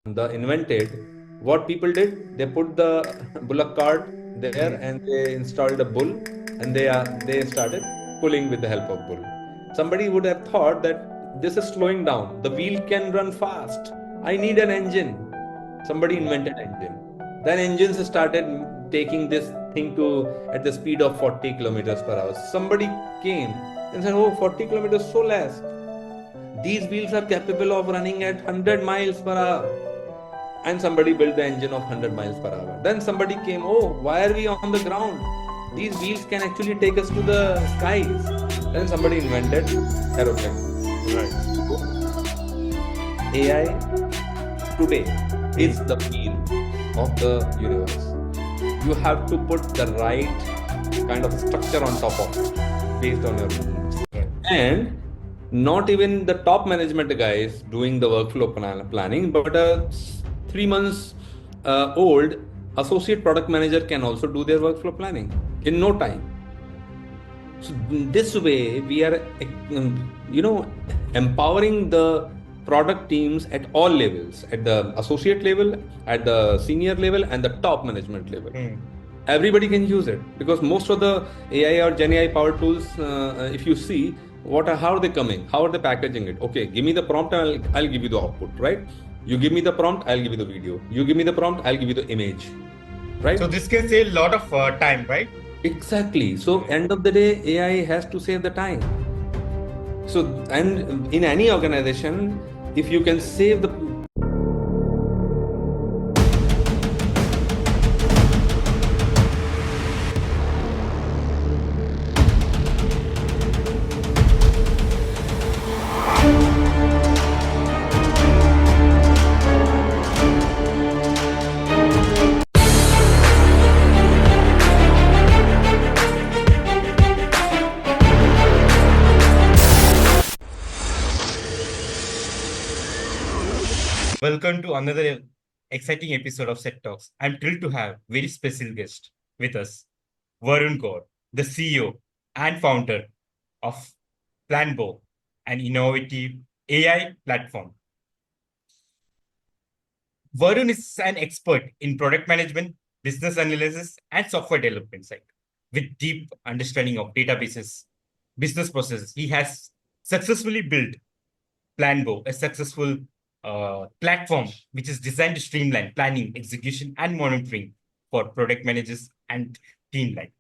the invented, what people did, they put the bullock cart there and they installed a bull, and they started pulling with the help of bull. Somebody would have thought that this is slowing down. The wheel can run fast. I need an engine. Somebody invented engine. Then engines started taking this thing to at the speed of 40 kilometers per hour. Somebody came and said, "Oh, 40 kilometers so less. These wheels are capable of running at 100 miles per hour." And somebody built the engine of 100 miles per hour. Then somebody came, "Oh, why are we on the ground? These wheels can actually take us to the skies." Then somebody invented aeroplane. Right. So AI today is the wheel of the universe. You have to put the right kind of structure on top of it based on your needs. Right. And not even the top management guys doing the workflow planning, but a 3 months old associate product manager can also do their workflow planning in no time. So this way, we are, empowering the product teams at all levels, at the associate level, at the senior level, and the top management level. Everybody can use it because most of the AI or Gen AI powered tools, if you see, how are they coming? How are they packaging it? Okay, give me the prompt, and I'll give you the output, right? You give me the prompt, I'll give you the video. You give me the prompt, I'll give you the image, right? So this can save a lot of time, right? Exactly. So end of the day, AI has to save the time. So, and in any organization, if you can save the Welcome to another exciting episode of Set Talks. I'm thrilled to have very special guest with us, Varun Gaur, the CEO and founder of Planbow, an innovative AI platform. Varun is an expert in product management, business analysis, and software development side. With deep understanding of databases, business processes, he has successfully built Planbow, a successful platform which is designed to streamline planning, execution, and monitoring for product managers and team like.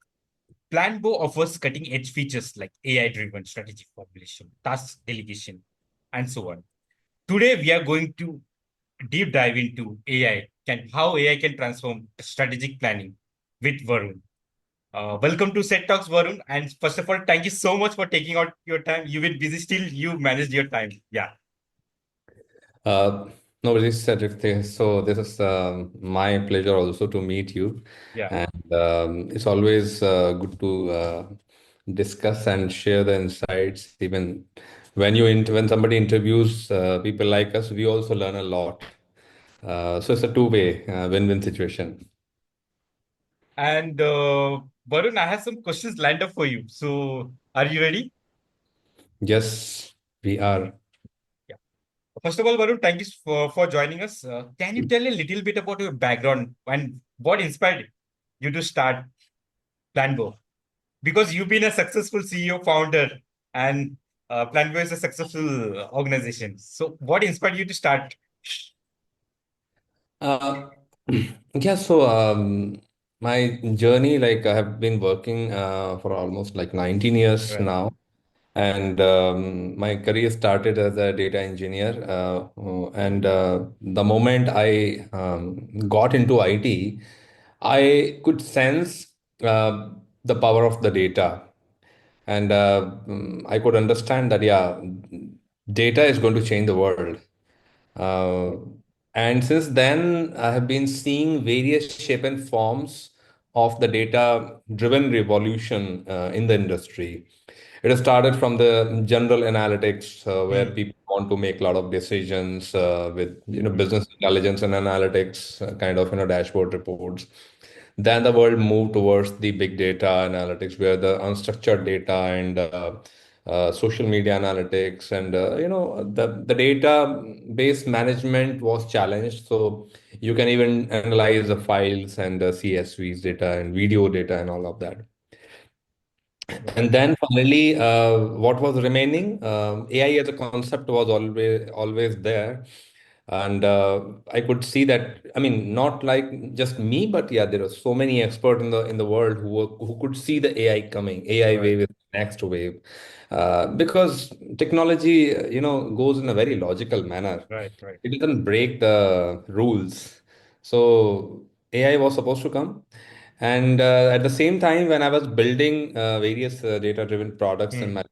Planbow offers cutting-edge features like AI-driven strategic formulation, task delegation, and so on. Today, we are going to deep dive into how AI can transform strategic planning with Varun. Welcome to Set Talks, Varun. And first of all, thank you so much for taking out your time. You've been busy still, you managed your time. Yeah. Uh, no, this is Cedric. So this is my pleasure also to meet you, Yeah. and it's always good to discuss and share the insights. Even when somebody interviews people like us, we also learn a lot. So it's a two-way win-win situation. And Varun, I have some questions lined up for you. So, are you ready? Yes, we are. Yeah. First of all, Varun, thank you for joining us. Can you tell a little bit about your background and what inspired you to start Planbow? Because you've been a successful CEO, founder, and Planbow is a successful organization. So, what inspired you to start? Uh, yeah, so my journey, like I have been working for almost like 19 years Right. now, and my career started as a data engineer. And the moment I got into IT, I could sense uh, the power of the data, and I could understand that yeah, data is going to change the world. Uh, and since then, I have been seeing various shape and forms of the data-driven revolution in the industry. It has started from the general analytics, where Hmm. people want to make a lot of decisions with Hmm. business intelligence and analytics, kind of dashboard reports. Then the world moved towards the big data analytics, where the unstructured data and social media analytics, and the database management was challenged. So you can even analyze the files and CSVs data and video data and all of that. And Right. then finally, what was remaining? AI as a concept was always there, and I could see that. I mean, not like just me, but yeah, there are so many experts in the world who could see the AI coming. AI Right. wave is the next wave, because technology, goes in a very logical manner. Right. Right. It doesn't break the rules. So AI was supposed to come. And at the same time, when I was building various data-driven products and Hmm. my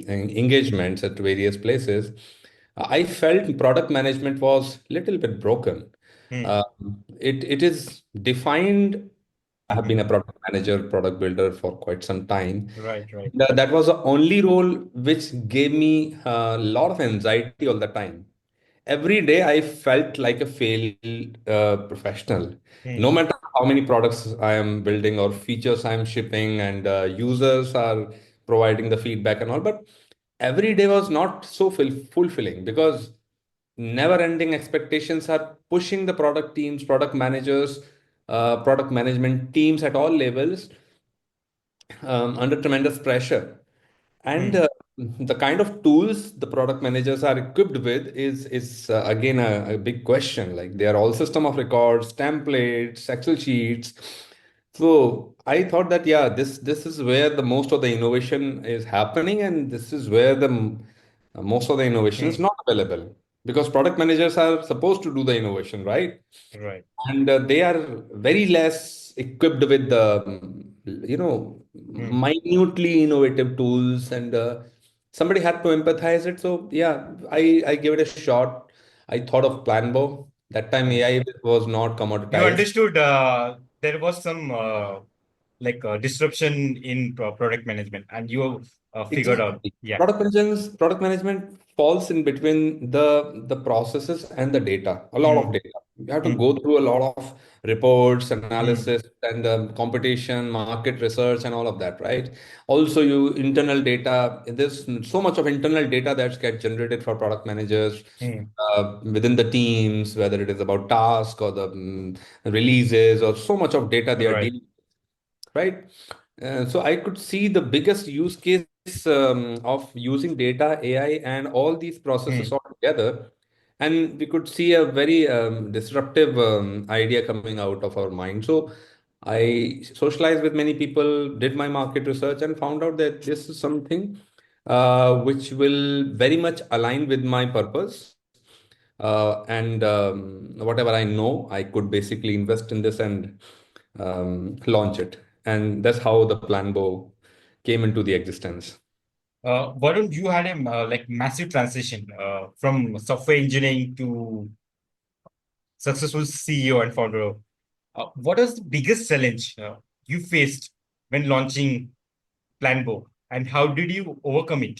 engagements at various places, I felt product management was little bit broken. Hmm. Uh, it is defined. I have been a product manager, product builder for quite some time. Right. Right. That was the only role which gave me a lot of anxiety all the time. Every day I felt like a failed professional. No Hmm. matter how many products I am building or features I am shipping, and users are providing the feedback and all, but every day was not so fulfilling, because never ending expectations are pushing the product teams, product managers, product management teams at all levels under tremendous pressure. And Hmm. the kind of tools the product managers are equipped with is again a big question. Like, they are all system of records, templates, Excel sheets. So I thought that, yeah, this is where the most of the innovation is happening, and this is where most of the innovation is Hmm. not available, because product managers are supposed to do the innovation, right? Right. And they are very less equipped with the Hmm. minutely innovative tools, and somebody had to empathize it. So yeah, I gave it a shot. I thought of Planbow. That time Hmm. AI was not You commoditized. understood there was some disruption in product management, and you figured out. Exactly. Yeah. Product management falls in between the processes and the data. A lot of Hmm. data. You have to Hmm. go through a lot of reports, Hmm. analysis, and competition, market research, and all of that, right? Also, you internal data. There's so much of internal data that gets generated for product managers Hmm. within the teams, whether it is about task or the releases, or so much of data they are Right. dealing, right? So I could see the biggest use case of using data, AI, and all these processes Hmm. all together, and we could see a very disruptive idea coming out of our mind. So I socialized with many people, did my market research, and found out that this is something which will very much align with my purpose. And whatever I know, I could basically invest in this and launch it. And that's how the Planbow came into the existence. Varun, you had a massive transition from software engineering to successful CEO and founder. What was the biggest challenge you faced when launching Planbow, and how did you overcome it?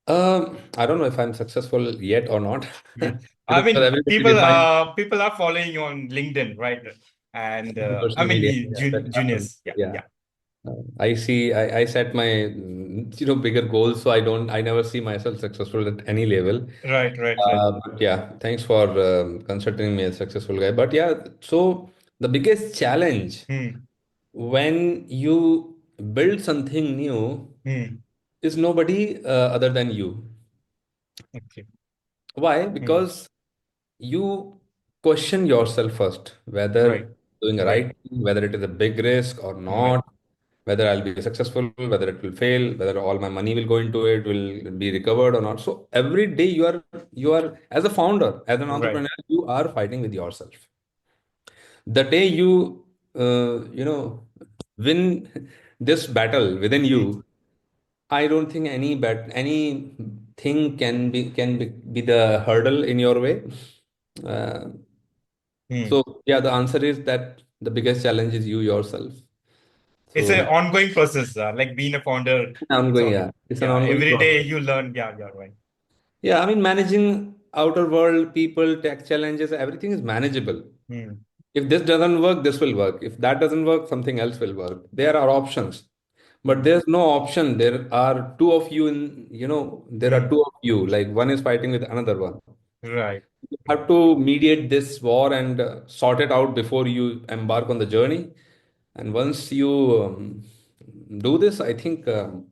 I don't know if I'm successful yet or not, Yeah, I because mean, everybody defines people are following you on LinkedIn, right? And I social mean, media. Yeah, that happens. juniors, yeah, Yeah. yeah, I set my bigger goals, so I never see myself successful at any level. right, right, right. But yeah, thanks for considering me a successful guy. But yeah, so the biggest challenge Hmm, when you build something new hmm, is nobody other than you. okay, Why? hmm, Because you question yourself first, right, whether doing a right, right thing, whether it is a big risk or right, not, whether I'll be successful, whether it will fail, whether all my money will go into it, will be recovered or not. So every day you are as a founder, as an right, entrepreneur, you are fighting with yourself. The day you win this battle within hmm, you, I don't think anything can be the hurdle in your way. Uh, hmm. so yeah, the answer is that the biggest challenge is you yourself. It's an So ongoing process, like being a founder. It's ongoing, on, yeah, it's an yeah, ongoing every day process. you learn. Yeah, yeah, right. Yeah, I mean, managing outer world, people, tech challenges, everything is manageable. Hmm, If this doesn't work, this will work. If that doesn't work, something else will work. There are options. But there's no option. There are two of you there are Hmm. two of you, like one is fighting with another one. Right. You have to mediate this war and sort it out before you embark on the journey. And once you do this, I think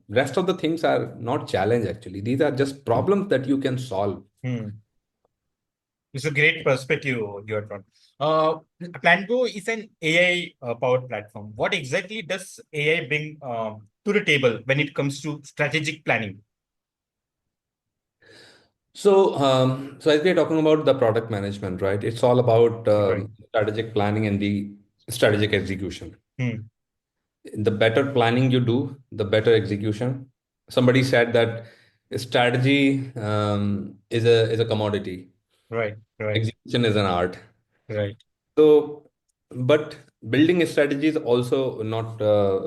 rest of the things are not challenge actually. These are just problems that you can solve. Hmm. It's a great perspective you are from. Uh, Planbow is an AI powered platform. What exactly does AI bring to the table when it comes to strategic planning? So as we are talking about the product management, right? It's all about Right. strategic planning and the strategic execution. Hmm. The better planning you do, the better execution. Somebody said that strategy is a commodity. Right. Right. Execution is an art. Right. So, but building a strategy is also not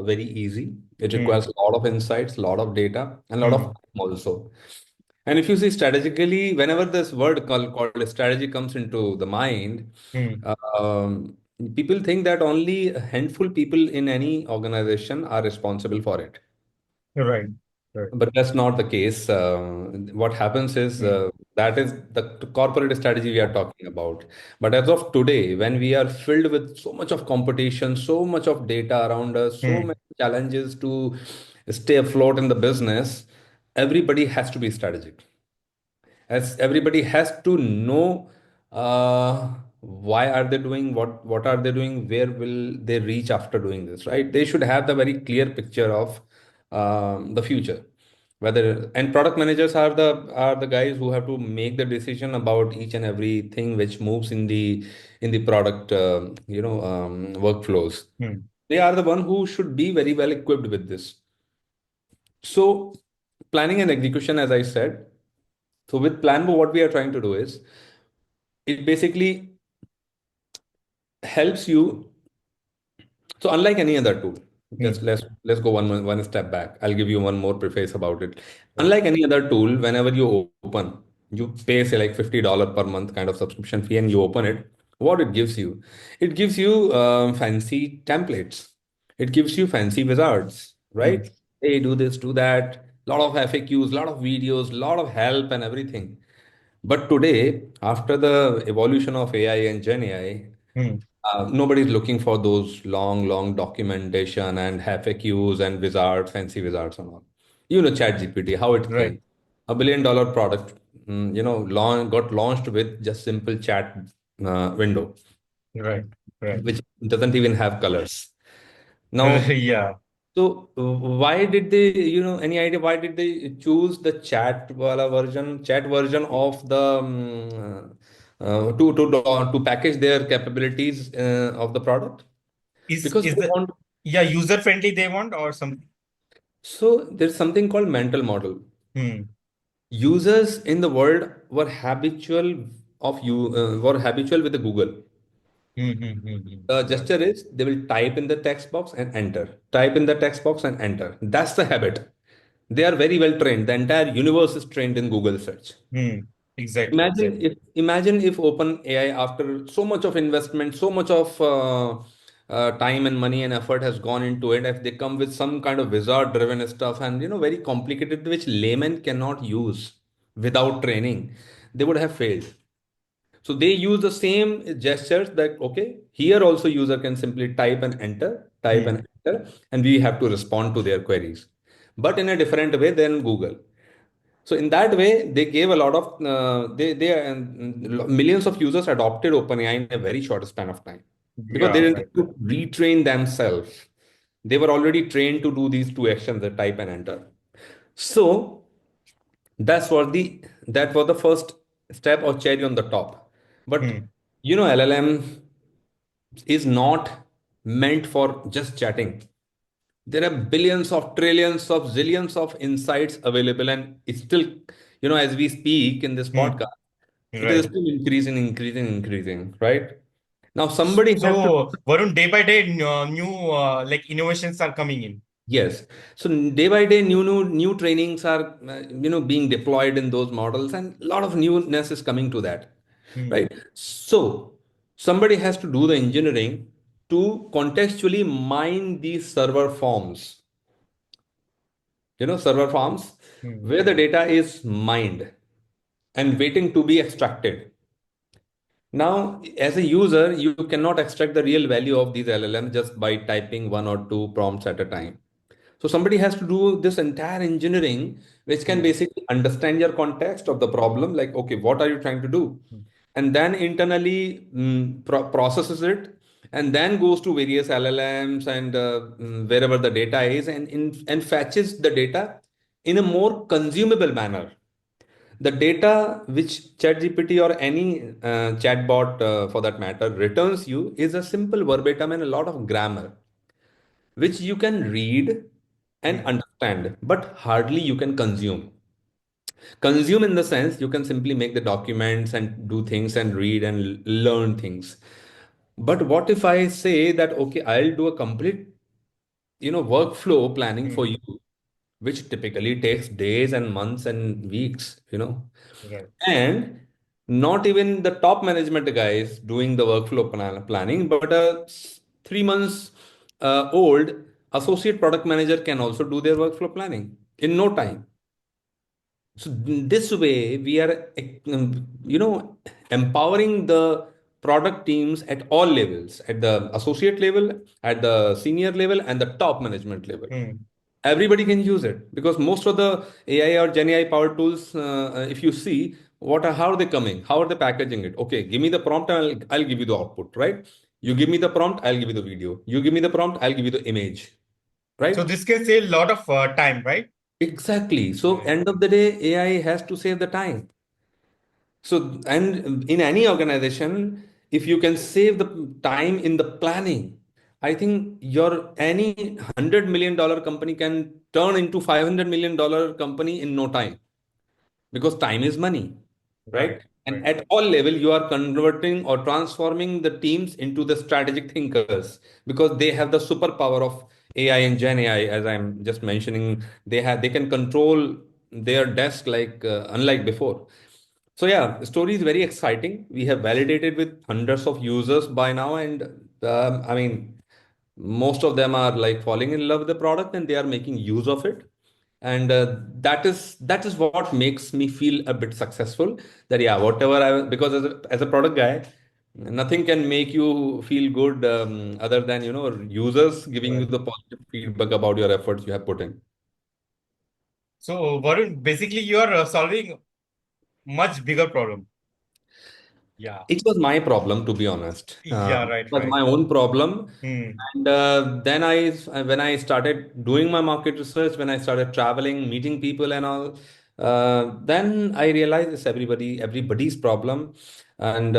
very easy. It Hmm. requires a lot of insights, a lot of data, and a lot of Hmm. time also. And if you see strategically, whenever this word called strategy comes into the mind, Hmm. um, people think that only a handful people in any organization are responsible for it. Right. Right. But that's not the case. What happens is Hmm. that is the corporate strategy we are talking about. But as of today, when we are filled with so much of competition, so much of data around us, so Hmm. many challenges to stay afloat in the business, everybody has to be strategic, as everybody has to know why are they doing what are they doing, where will they reach after doing this, right? They should have the very clear picture of the future. Whether and product managers are the guys who have to make the decision about each and everything which moves in the product workflows. Hmm. They are the one who should be very well equipped with this. So planning and execution, as I said, so with Planbow, what we are trying to do is it basically helps you. So unlike any other tool, just Hmm. let's go one step back. I'll give you one more preface about it. Right. Unlike any other tool, whenever you open, you pay say like $50 per month kind of subscription fee, and you open it. What it gives you fancy templates. It gives you fancy wizards, Hmm. right? Hey, do this, do that. Lot of FAQs, lot of videos, lot of help and everything. But today, after the evolution of AI and Gen AI, Hmm. nobody's looking for those long documentation and FAQs and wizards, fancy wizards and all. ChatGPT, how it Right. came. $1 billion product, got launched with just simple chat window, Right. Right. which doesn't even have colors. Now, Yeah. so why did they, any idea why did they choose the chat version of the to package their capabilities of the product? Because Is they the want. yeah user friendly they want or something? So there's something called mental model. Hmm. Users in the world were habitual with the Google. Hmm. Hmm. Hmm. Hmm. The Right. gesture is they will type in the text box and enter. Type in the text box and enter. That's the habit. They are very well trained. The entire universe is trained in Google search. Hmm. Exactly. Exactly. Imagine if OpenAI, after so much of investment, so much of time and money and effort has gone into it, if they come with some kind of wizard-driven stuff and very complicated, which layman cannot use without training, they would have failed. So they use the same gestures that, okay, here also user can simply type Hmm. and enter, and we have to respond to their queries, but in a different way than Google. So in that way, they gave a lot of millions of users adopted OpenAI in a very short span of time because they Yeah. didn't Right. have to retrain themselves. They were already trained to do these two actions, the type and enter. So that was the first step or cherry on the top. But Hmm. LLM is not meant for just chatting. There are billions of trillions of zillions of insights available, and it's still, as we speak in this Hmm. podcast, it is Right. still increasing, right? Now somebody has to. So Varun, day by day, new like innovations are coming in. Yes. So day by day, new trainings are being deployed in those models, and a lot of newness is coming to that, Hmm. right? So somebody has to do the engineering to contextually mine these server forms. server farms, Hmm. where the data is mined and waiting to be extracted. Now, as a user, you cannot extract the real value of these LLM just by typing one or two prompts at a time. So somebody has to do this entire engineering, which can Hmm. basically understand your context of the problem, like, okay, what are you trying to do? Hmm. And then internally processes it, and then goes to various LLMs and wherever the data is, and fetches the data in a more consumable manner. The data which ChatGPT or any chatbot for that matter returns you is a simple verbatim and a lot of grammar, which you can read and Hmm. understand, but hardly you can consume. Consume in the sense you can simply make the documents and do things and read and learn things. But what if I say that, okay, I'll do a complete, workflow planning for Hmm. you, which typically takes days and months and weeks, Right. and not even the top management guys doing the workflow planning, but a 3 months old associate product manager can also do their workflow planning in no time. So this way, we are, empowering the product teams at all levels, at the associate level, at the senior level, and the top management level. Hmm. Everybody can use it because most of the AI or Gen AI powered tools, if you see how are they coming, how are they packaging it? Okay, give me the prompt, and I'll give you the output, right? You give me the prompt, I'll give you the video. You give me the prompt, I'll give you the image, So right? this can save a lot of time, right? Exactly. So Right. end of the day, AI has to save the time. So, and in any organization, if you can save the time in the planning, I think your any $100 million company can turn into $500 million company in no time, because time is money, Right. right? And Right. at all level, you are converting or transforming the teams into the strategic thinkers because they have the superpower of AI and Gen AI, as I'm just mentioning. They can control their desk like unlike before. So yeah, the story is very exciting. We have validated with hundreds of users by now, and I mean, most of them are like falling in love with the product and they are making use of it. And that is what makes me feel a bit successful. That yeah, whatever because as a product guy, nothing can make you feel good other than users giving you Right. the positive feedback about your efforts you have put in. So Varun, basically you are solving much bigger problem. Yeah. It was my problem, to be honest. Yeah. It Right. was Right. my own problem. Hmm. And then when I started doing my market research, when I started traveling, meeting people and all, then I realized it's everybody's problem. And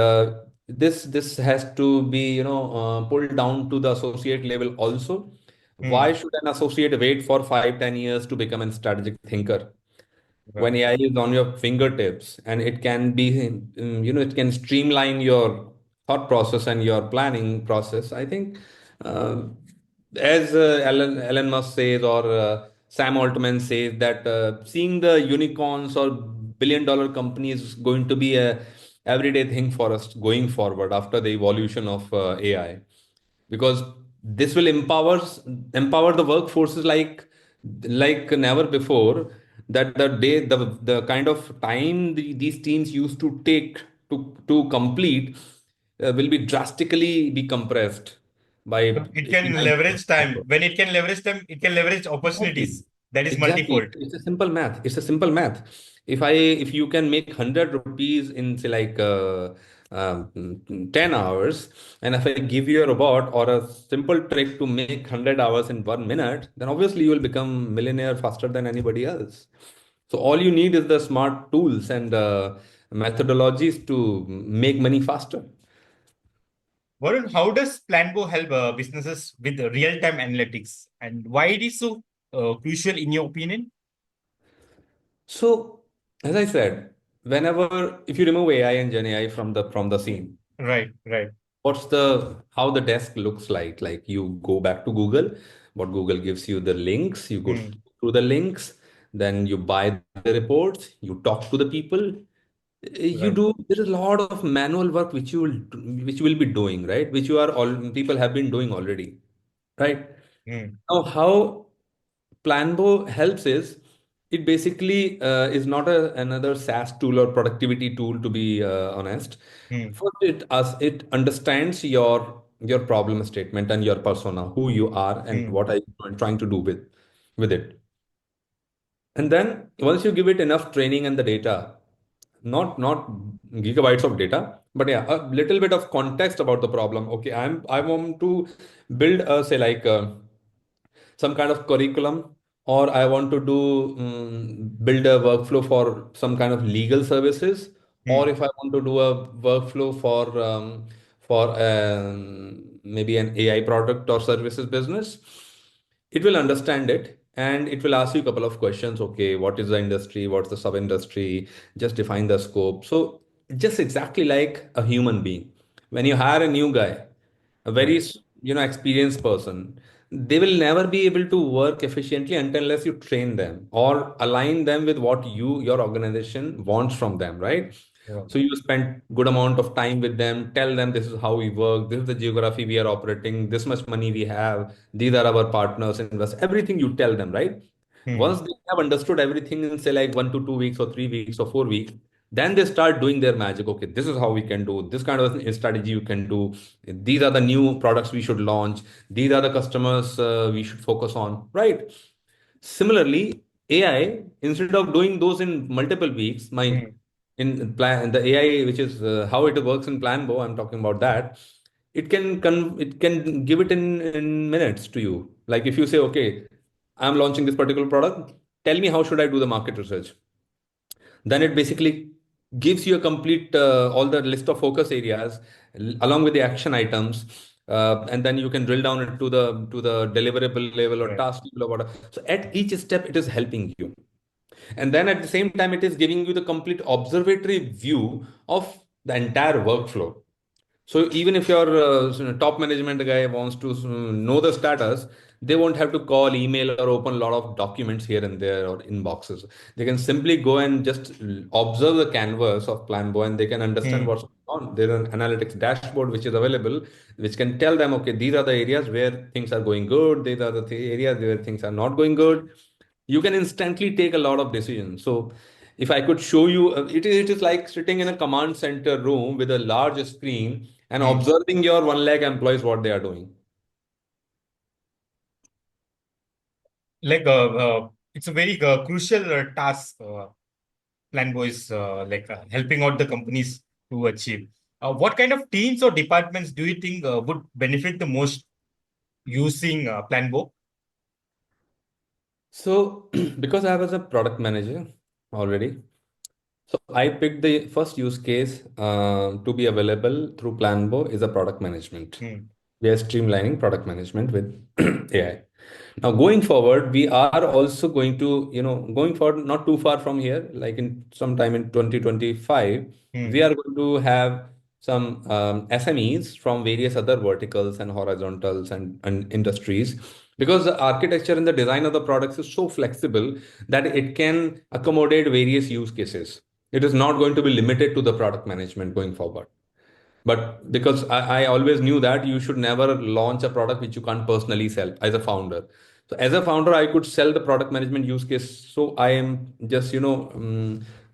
this has to be, pulled down to the associate level also. Why Hmm. should an associate wait for 5, 10 years to become a strategic thinker? When Right. AI is on your fingertips and it can be, it can streamline your thought process and your planning process. I think, uh, as Elon Musk says or Sam Altman says, that seeing the unicorns or billion-dollar companies is going to be a everyday thing for us going forward after the evolution of AI, because this will empower the workforces like never before. That the kind of time these teams used to take to complete will be drastically be compressed by So it can AI. leverage time. When it can leverage time, it can leverage Exactly. opportunities. That is Exactly. multifold. It's a simple math. It's a simple math. If you can make 100 rupees in say like 10 hours, and if I give you a robot or a simple trick to make 100 hours in 1 minute, then obviously you will become millionaire faster than anybody else. So all you need is the smart tools and methodologies to make money faster. Varun, how does Planbow help businesses with real-time analytics, and why it is so crucial in your opinion? So as I said, whenever if you remove AI and Gen AI from the scene, Right. Right. what's the how the desk looks like you go back to Google. What Google gives you the links, you go Hmm. through the links, then you buy the reports, you talk to the people. You Right. do There is a lot of manual work which you will be doing, right, which you are all people have been doing already, right? Hmm. Now how Planbo helps is It basically is not another SaaS tool or productivity tool, to be honest. Hmm. First, it understands your problem statement and your persona, who you are, and Hmm. what are you trying to do with it. And then once you give it enough training and the data, not gigabytes of data, but yeah, a little bit of context about the problem. Okay, I want to build a, say, like some kind of curriculum, or I want to do build a workflow for some kind of legal services, or Hmm. if I want to do a workflow for maybe an AI product or services business, it will understand it and it will ask you a couple of questions. Okay, what is the industry? What's the sub industry? Just define the scope. So just exactly like a human being. When you hire a new guy, a very Right. experienced person, they will never be able to work efficiently unless you train them or align them with what your organization wants from them, right? Yeah. So you spend good amount of time with them, tell them this is how we work, this is the geography we are operating, this much money we have, these are our partners, invest, everything you tell them, right? Hmm. Once they have understood everything in, say, like 1 to 2 weeks or 3 weeks or 4 weeks, then they start doing their magic. Okay, this is how we can do this kind of strategy you can do. These are the new products we should launch. These are the customers we should focus on, right? Similarly, AI, instead of doing those in multiple weeks, my Hmm. in plan the AI, which is how it works in Planbow, I'm talking about that. It can give it in minutes to you. Like if you say, okay, I'm launching this particular product, tell me how should I do the market research. Then it basically gives you a complete all the list of focus areas along with the action items, and then you can drill down into the deliverable level or Right. task level or whatever. So at each step, it is helping you, and then at the same time, it is giving you the complete observatory view of the entire workflow. So even if your top management guy wants to know the status, they won't have to call, email, or open a lot of documents here and there or inboxes. They can simply go and just observe the canvas of Planboy and they can understand Hmm. what's going on. There's an analytics dashboard which is available, which can tell them, okay, these are the areas where things are going good. These are the areas where things are not going good. You can instantly take a lot of decisions. So if I could show you, it is like sitting in a command center room with a large screen and Hmm. observing your 1 lakh employees what they are doing. Like it's a very crucial task. Planboy is helping out the companies to achieve. What kind of teams or departments do you think would benefit the most using Planbow? So because I was a product manager already, so I picked the first use case to be available through Planbo is a product management. Hmm. We are streamlining product management with AI. Now, going forward, we are also going to, going forward, not too far from here, like in sometime in 2025, we Hmm. are going to have some SMEs from various other verticals and horizontals and industries, because the architecture and the design of the products is so flexible that it can accommodate various use cases. It is not going to be limited to the product management going forward. But because I always knew that you should never launch a product which you can't personally sell as a founder. So as a founder, I could sell the product management use case. So I am just,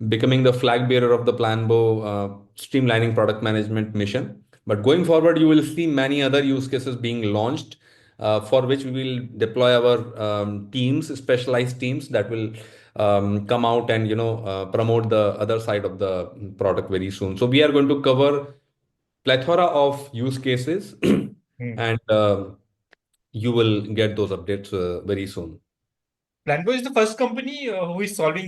becoming the flag bearer of the Planbo streamlining product management mission. But going forward, you will see many other use cases being launched, for which we will deploy our teams, specialized teams that will come out and promote the other side of the product very soon. So we are going to cover plethora of use cases Hmm. and you will get those updates very soon. Planboy is the first company who is solving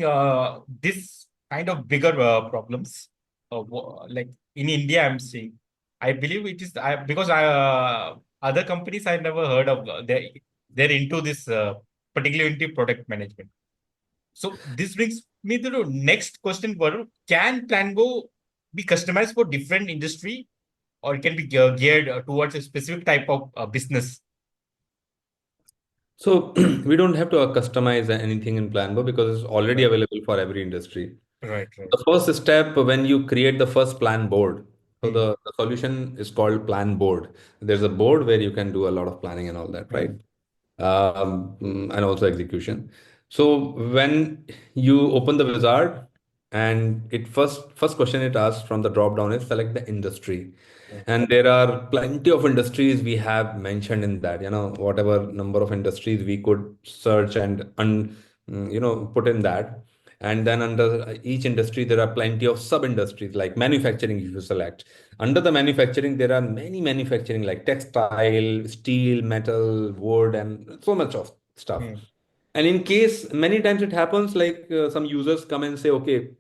this kind of bigger problems. Like in India, I'm seeing. I believe it is because other companies I never heard of. They're into this particularly into product management. So this brings me to the next question, Varun. Can Plango be customized for different industry, or it can be geared towards a specific type of business? So we don't have to customize anything in Planbo because it's already Right, available for every industry. right, right. The first step when you create the first plan board, so Hmm, the solution is called plan board. There's a board where you can do a lot of planning and all that, right? hmm, And also execution. So when you open the wizard, and it first question it asks from the drop down is select the industry. Yeah. And there are plenty of industries we have mentioned in that, whatever number of industries we could search and put in that. And then under each industry, there are plenty of sub industries like manufacturing. If you select under the manufacturing, there are many manufacturing like textile, steel, metal, wood, and so much of stuff. Hmm. And in case many times it happens like some users come and say, okay,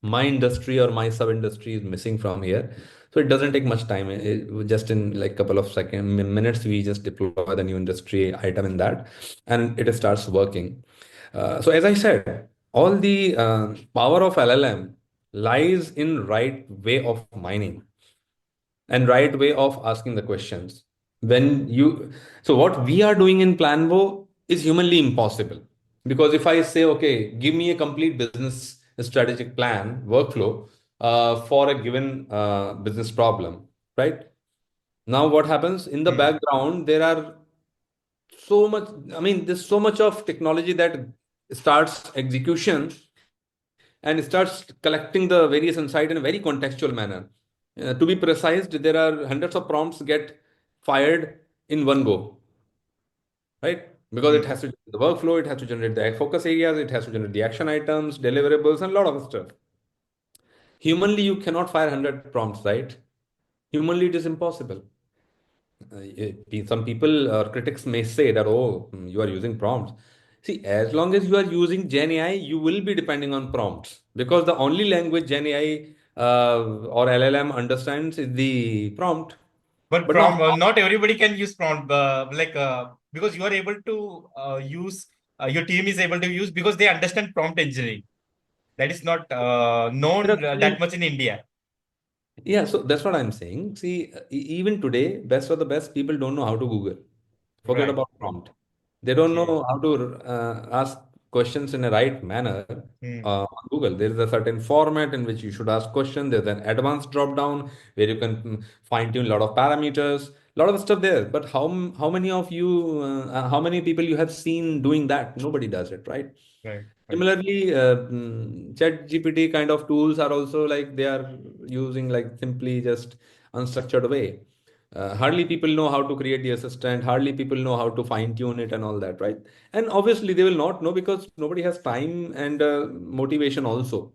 my industry or my sub industry is missing from here. So it doesn't take much time. Just in like couple of minutes, we just deploy the new industry item in that, and it starts working. So as I said, all the power of LLM lies in right way of mining and right way of asking the questions. When you, so what we are doing in Planbow is humanly impossible. Because if I say, okay, give me a complete business strategic plan, workflow for a given business problem, right? Now, what happens in the Hmm. background? There are so much, I mean, there's so much of technology that starts execution and starts collecting the various insight in a very contextual manner. To be precise, there are hundreds of prompts get fired in one go, right? Because it Hmm. has to generate the workflow, it has to generate the focus areas, it has to generate the action items, deliverables, and a lot of stuff. Humanly, you cannot fire 100 prompts, right? Humanly, it is impossible. Some people or critics may say that, oh, you are using prompts. See, as long as you are using Gen AI, you will be depending on prompts because the only language Gen AI or LLM understands is the prompt. But But now, not everybody can use prompt, because you are able to use, your team is able to use because they understand prompt engineering. That is not there are known that many. much in India. Yeah, so that's what I'm saying. See, even today, best of the best people don't know how to Google. Forget Right. about prompt. They don't Okay. know how to ask questions in a right manner Hmm. on Google. There is a certain format in which you should ask questions. There's an advanced drop down where you can fine tune a lot of parameters, a lot of stuff there. But how many of you, how many people you have seen doing that? Nobody does it, right? Right. Right. Similarly, Chat GPT kind of tools are also like they are using like simply just unstructured way. Hardly people know how to create the assistant. Hardly people know how to fine tune it and all that, right? And obviously they will not know because nobody has time and motivation also,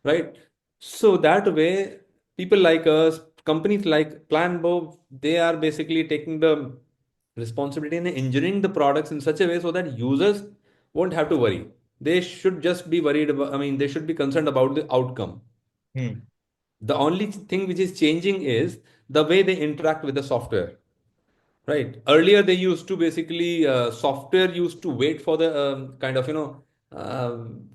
right? So that way, people like us, companies like Planbow, they are basically taking the responsibility and engineering the products in such a way so that users won't have to worry. They should just be worried about, I mean, they should be concerned about the outcome. Hmm. The only thing which is changing is the way they interact with the software. Right. Earlier, they used to basically software used to wait for the kind of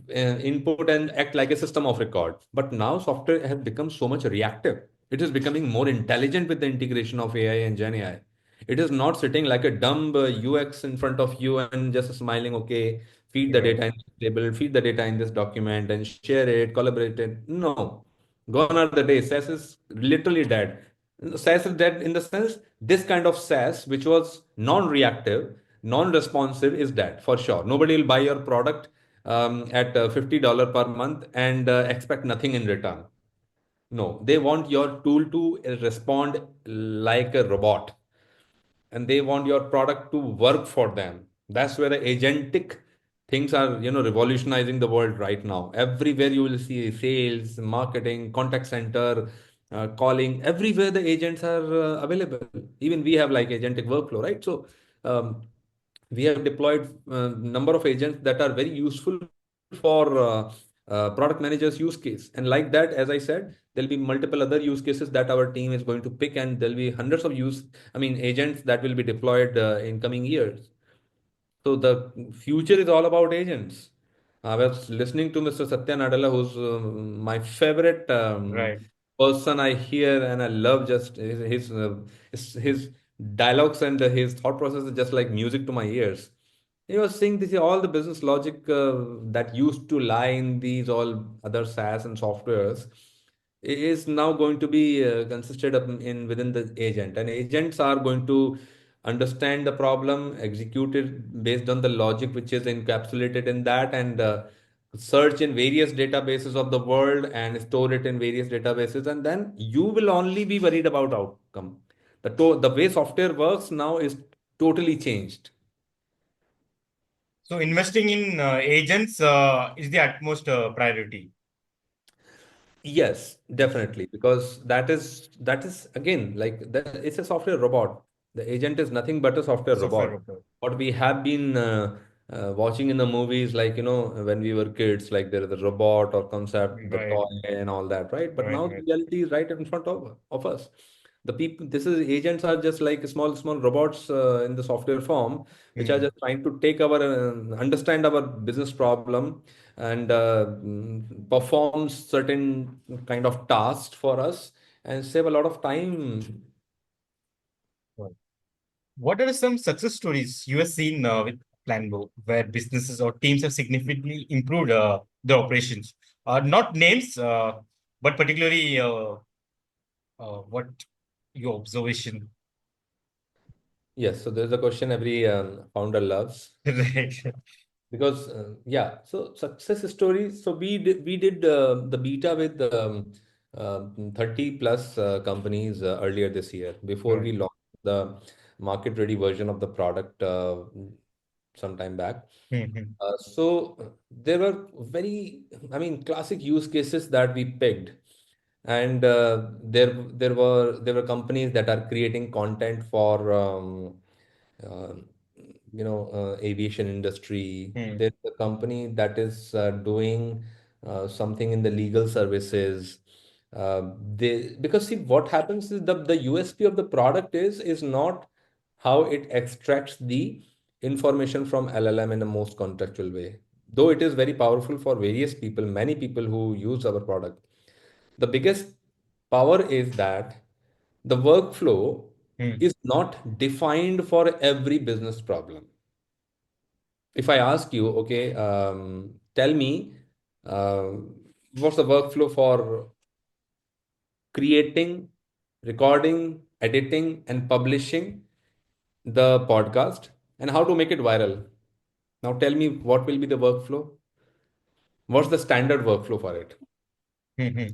input and act like a system of record. But now software has become so much reactive. It is becoming more intelligent with the integration of AI and Gen AI. It is not sitting like a dumb UX in front of you and just smiling. Okay, feed the Right. data in this table, feed the data in this document, and share it, collaborate it. No, gone are the days. SaaS is literally dead. SaaS is dead in the sense this kind of SaaS, which was non-reactive, non-responsive, is dead for sure. Nobody will buy your product at $50 per month and expect nothing in return. No, they want your tool to respond like a robot, and they want your product to work for them. That's where the agentic things are, revolutionizing the world right now. Everywhere you will see sales, marketing, contact center, calling. Everywhere the agents are available. Even we have like agentic workflow, right? So um, we have deployed number of agents that are very useful for product managers use case, and like that, as I said, there'll be multiple other use cases that our team is going to pick, and there'll be hundreds of agents that will be deployed in coming years. So the future is all about agents. I was listening to Mr. Satya Nadella, who's my favorite Right. person I hear, and I love just his dialogues and his thought process is just like music to my ears. He was saying this all the business logic that used to lie in these all other SaaS and softwares is now going to be consisted of in within the agent, and agents are going to understand the problem, execute it based on the logic which is encapsulated in that, and search in various databases of the world and store it in various databases, and then you will only be worried about outcome. The way software works now is totally changed. So investing in agents is the utmost priority. Yes, definitely, because that is again like that, it's a software robot. The agent is nothing but a software Software robot. developer. What we have been watching in the movies, like when we were kids, like there is the robot or concept, the Right, toy and all that, right? But right, now the right. reality is right in front of us. The people, this is agents are just like small robots in the software form, which are Hmm. just trying to take our understand our business problem and perform certain kind of tasks for us and save a lot of time. Right. What are some success stories you have seen with Planbow, where businesses or teams have significantly improved their operations? Not names, but particularly what your observation. Yes, so there's a question every founder loves. Right. Because yeah, so success stories. So we did the beta with 30 plus companies earlier this year before Right. we launched the market ready version of the product some time back. Hmm. So there were very, I mean, classic use cases that we picked, and there were companies that are creating content for uh, aviation industry. Hmm. There's a company that is doing something in the legal services. Because see what happens is the USP of the product is not how it extracts the information from LLM in the most contextual way. Though it is very powerful for various people, many people who use our product. The biggest power is that the workflow Hmm. is not defined for every business problem. If I ask you, okay, tell me, uh, what's the workflow for creating, recording, editing, and publishing the podcast, and how to make it viral? Now tell me what will be the workflow? What's the standard workflow for it? Hmm.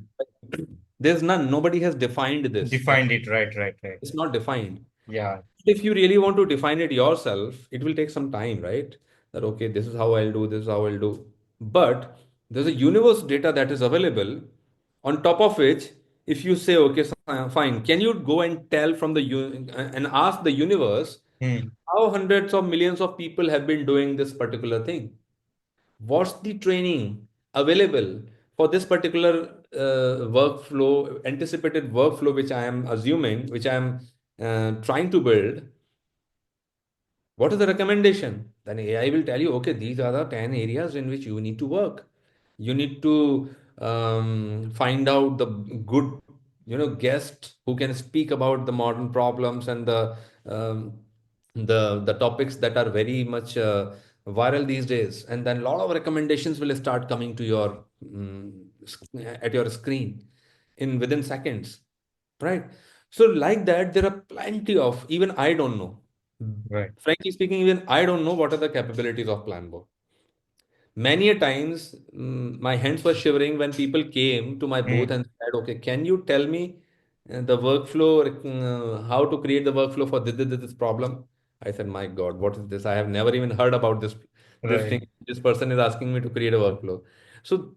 There's none. Nobody has defined this. Defined it. Right, right, right. It's not defined. Yeah. If you really want to define it yourself, it will take some time, right? That, okay, this is how I'll do, this is how I'll do. But there's a universe data that is available, on top of which, if you say, okay, fine, can you go and tell from and ask the universe Hmm. how hundreds of millions of people have been doing this particular thing? What's the training available for this particular workflow, anticipated workflow, which I am assuming, which I am trying to build? What is the recommendation? Then AI will tell you, okay, these are the 10 areas in which you need to work. You need to find out the good, guest who can speak about the modern problems and um, the topics that are very much viral these days. And then a lot of recommendations will start coming to your at your screen in within seconds, right? So like that, there are plenty of, even I don't know. Right. Frankly speaking, even I don't know what are the capabilities of Planbow. Many a times, my hands were shivering when people came to my booth Hmm. and said, "Okay, can you tell me the workflow, how to create the workflow for this problem?" I said, "My God, what is this? I have never even heard about this Right. thing. This person is asking me to create a workflow." So,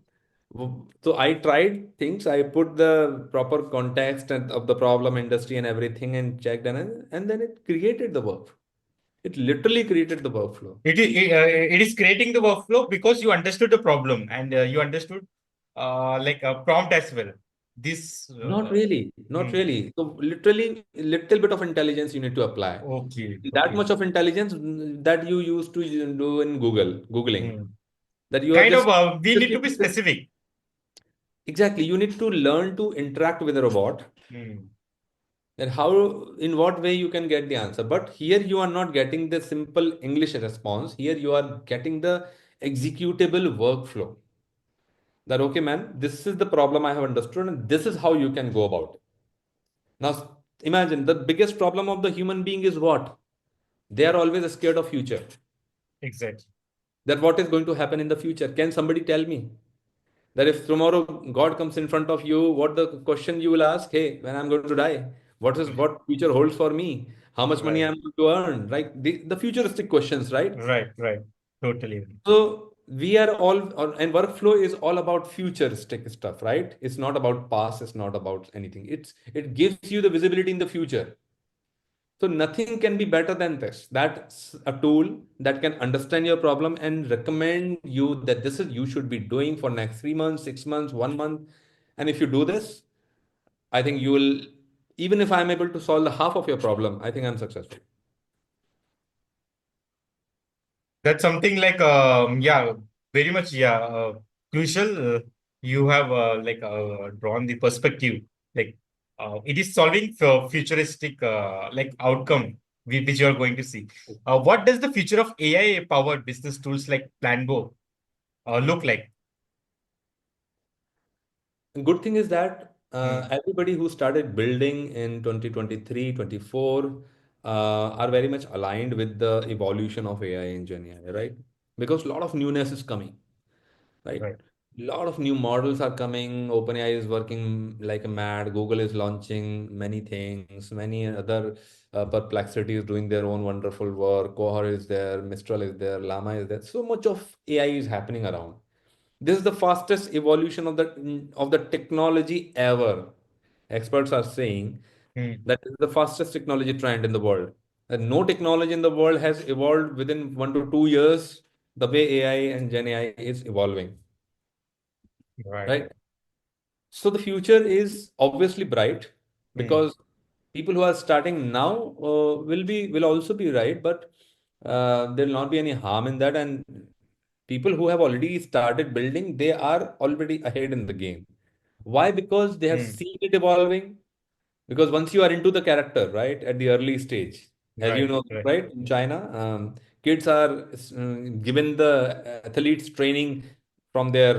so I tried things. I put the proper context of the problem, industry, and everything, and checked, and then it created the work. It literally created the workflow. It is creating the workflow because you understood the problem and you understood like a prompt as well. This. Not really, not Hmm. really. So literally, little bit of intelligence you need to apply. Okay. That Okay. much of intelligence that you used to do in Googling. Hmm. That you are Kind just of, we need to be specific. exactly. You need to learn to interact with a robot, Hmm. and how, in what way you can get the answer. But here you are not getting the simple English response. Here you are getting the executable workflow. That, okay, man, this is the problem I have understood, and this is how you can go about it. Now, imagine the biggest problem of the human being is what? They are always scared of future. Exactly. That what is going to happen in the future? Can somebody tell me that if tomorrow God comes in front of you, what the question you will ask? Hey, when I'm going to die, what future holds for me? How much money Right. I'm going to earn? Right? The futuristic questions, right? Right. Right. Totally agree. So we are all, and workflow is all about futuristic stuff, right? It's not about past. It's not about anything. It gives you the visibility in the future. So nothing can be better than this. That's a tool that can understand your problem and recommend you that this is you should be doing for next 3 months, 6 months, 1 month. And if you do this, I think you will, even if I'm able to solve the half of your problem, I think I'm successful. That's something like yeah, very much yeah, crucial. You have drawn the perspective like it is solving for futuristic like outcome which you are going to see. What does the future of AI powered business tools like Planbow look like? Good thing is that Hmm. everybody who started building in 2023, 24 are very much aligned with the evolution of AI in Gen AI, right? Because a lot of newness is coming, right? Right. A lot of new models are coming. OpenAI is working like a mad. Google is launching many things. Many other Perplexity is doing their own wonderful work. Cohort is there. Mistral is there. Llama is there. So much of AI is happening around. This is the fastest evolution of the technology ever. Experts are saying Hmm. that is the fastest technology trend in the world. And no technology in the world has evolved within 1 to 2 years the way AI and Gen AI is evolving, Right. right? So the future is obviously bright Hmm. because people who are starting now will also be right, but there will not be any harm in that. And people who have already started building, they are already ahead in the game. Why? Because they have Hmm. seen it evolving. Because once you are into the character, right, at the early stage, as you Right. know, Right. right, in China, kids are given the athletes training from their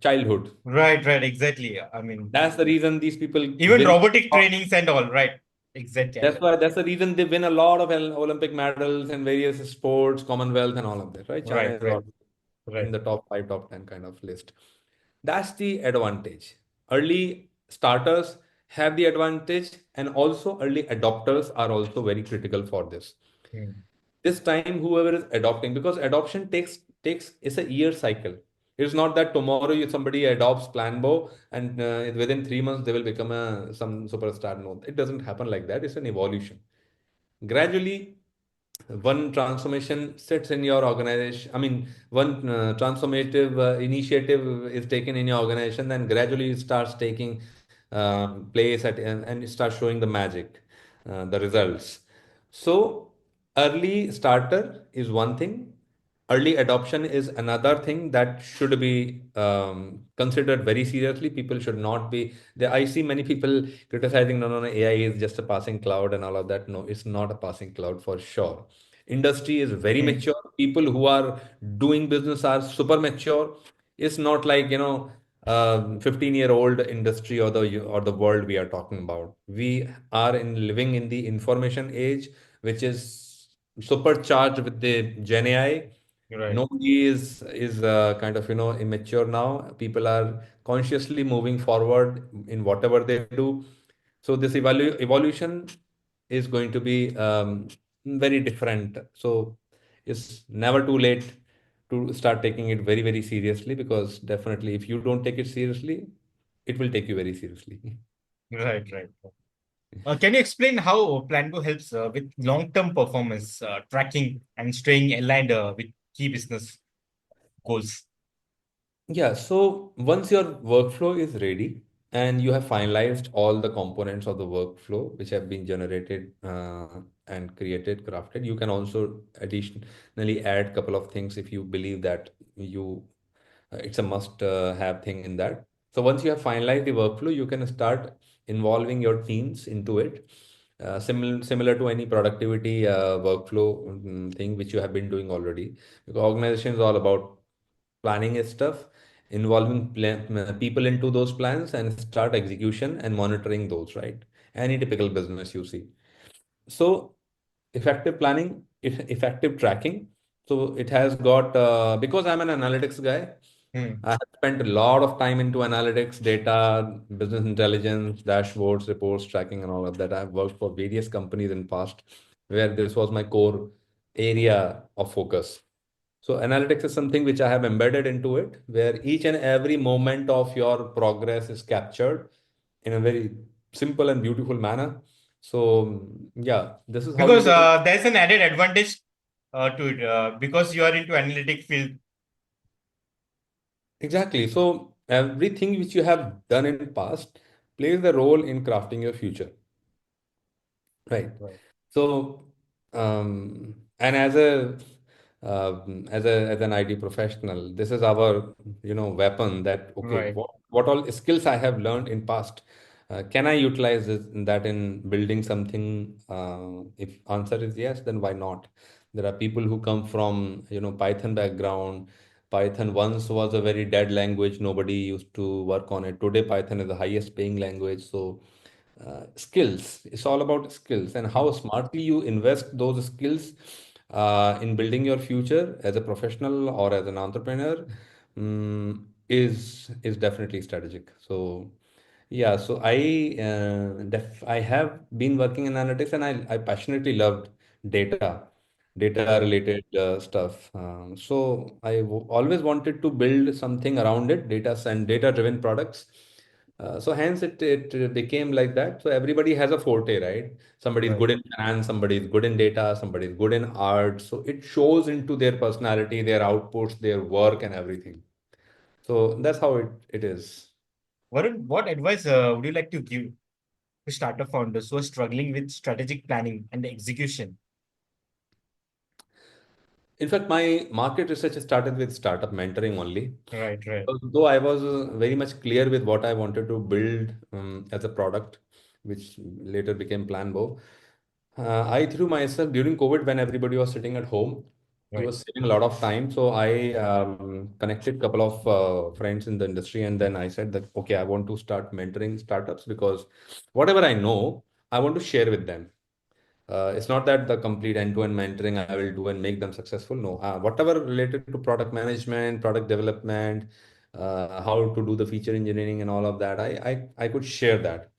childhood. Right. Right. Exactly. I mean, That's the reason these people even win. robotic trainings and all. Right. Exactly. That's the reason they win a lot of Olympic medals in various sports, Commonwealth, and all of that, right? China Right. is Right. all in Right. the top five, top 10 kind of list. That's the advantage. Early starters have the advantage, and also early adopters are also very critical for this. Hmm. This time, whoever is adopting, because adoption takes it's a year cycle. It's not that tomorrow somebody adopts Planbow and within 3 months they will become some superstar. No, it doesn't happen like that. It's an evolution. Gradually, one transformation sits in your organization. I mean, one transformative initiative is taken in your organization, then gradually it starts taking place and it starts showing the magic, the results. So, early starter is one thing. Early adoption is another thing that should be considered very seriously. People should not be. I see many people criticizing, no, no, no, AI is just a passing cloud and all of that. No, it's not a passing cloud for sure. Industry is very Hmm. mature. People who are doing business are super mature. It's not like, 15-year-old industry or the world we are talking about. We are living in the information age, which is supercharged with the Gen AI. Right. Nobody is kind of immature now. People are consciously moving forward in whatever they do. So this evolution is going to be very different. So it's never too late to start taking it very, very seriously, because definitely if you don't take it seriously, it will take you very seriously. Right. Right. Can you explain how Plango helps with long-term performance tracking and staying aligned with key business goals? Yeah, so once your workflow is ready and you have finalized all the components of the workflow which have been generated and created, crafted, you can also additionally add couple of things if you believe that it's a must have thing in that. So once you have finalized the workflow, you can start involving your teams into it. Similar to any productivity workflow thing which you have been doing already. Because organization is all about planning is stuff, involving people into those plans and start execution and monitoring those, right? Any typical business you see. So effective planning effective tracking. So it has got, because I'm an analytics guy, Hmm. I have spent a lot of time into analytics, data, business intelligence, dashboards, reports, tracking, and all of that. I've worked for various companies in past where this was my core area of focus. So analytics is something which I have embedded into it, where each and every moment of your progress is captured in a very simple and beautiful manner. So yeah, this is how you Because can. there's an added advantage to it because you are into analytic field. Exactly. So everything which you have done in past plays the role in crafting your future. Right. Right. So, and as a as an IT professional, this is our weapon that okay, Right. what all skills I have learned in past, can I utilize that in building something? If answer is yes, then why not? There are people who come from Python background. Python once was a very dead language. Nobody used to work on it. Today, Python is the highest paying language. So skills. It's all about skills and Hmm. how smartly you invest those skills in building your future as a professional or as an entrepreneur is definitely strategic. So yeah, so I have been working in analytics and I passionately loved data, data Right. related stuff. So always wanted to build something around it, data and data driven products. So hence it became like that. So everybody has a forte, right? Somebody is Right. good in finance, somebody is good in data, somebody is good in art. So it shows into their personality, their outputs, their work, and everything. So that's how it is. Varun, what advice would you like to give to startup founders who are struggling with strategic planning and execution? In fact, my market research started with startup mentoring only. Right. Right. Though I was very much clear with what I wanted to build as a product, which later became Planbow. I threw myself during COVID when everybody was sitting at home. It Right. was saving a lot of time. So I connected a couple of friends in the industry, and then I said that, okay, I want to start mentoring startups because whatever I know, I want to share with them. It's not that the complete end-to-end mentoring I will do and make them successful. No, whatever related to product management, product development, how to do the feature engineering and all of that, I could share that.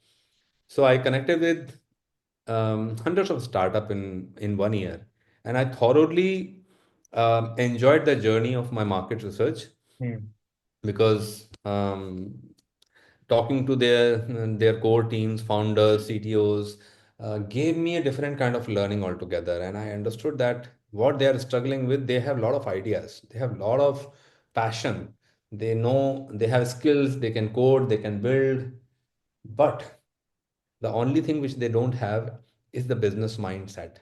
So I connected with hundreds of startup in 1 year, and I thoroughly enjoyed the journey of my market research Hmm. because talking to their core teams, founders, CTOs, gave me a different kind of learning altogether. And I understood that what they are struggling with, they have a lot of ideas, they have a lot of passion, they know they have skills, they can code, they can build, but the only thing which they don't have is the business mindset,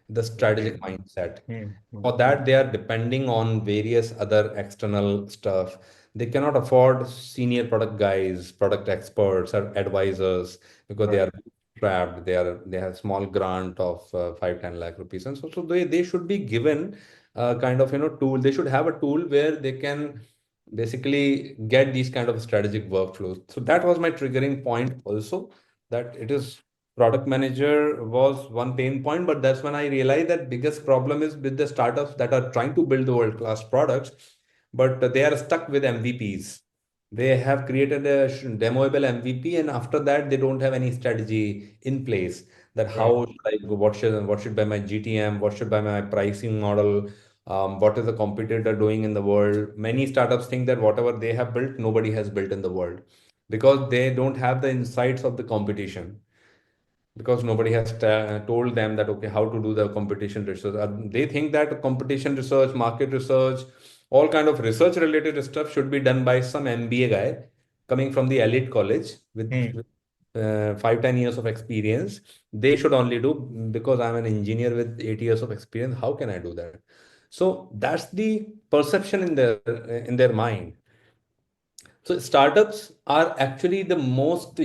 the Right. strategic mindset. Hmm. Hmm. For that, they are depending on various other external stuff. They cannot afford senior product guys, product experts, or advisors because they Right. are trapped. They have small grant of 5-10 lakh rupees, and so they should be given a kind of tool. They should have a tool where they can basically get these kind of strategic workflows. So that was my triggering point also, that it is product manager was one pain point, but that's when I realized that biggest problem is with the startups that are trying to build the world class products, but they are stuck with MVPs. They have created a demoable MVP, and after that they don't have any strategy in place, that Right. how should I go, what should be my GTM, what should be my pricing model, what is the competitor doing in the world. Many startups think that whatever they have built, nobody has built in the world because they don't have the insights of the competition, because nobody has told them that okay, how to do the competition research. They think that competition research, market research, all kind of research related stuff should be done by some MBA guy coming from the elite college Hmm. with 5-10 years of experience. They should only do, because I'm an engineer with 8 years of experience, how can I do that? So that's the perception in their mind. So startups are actually the most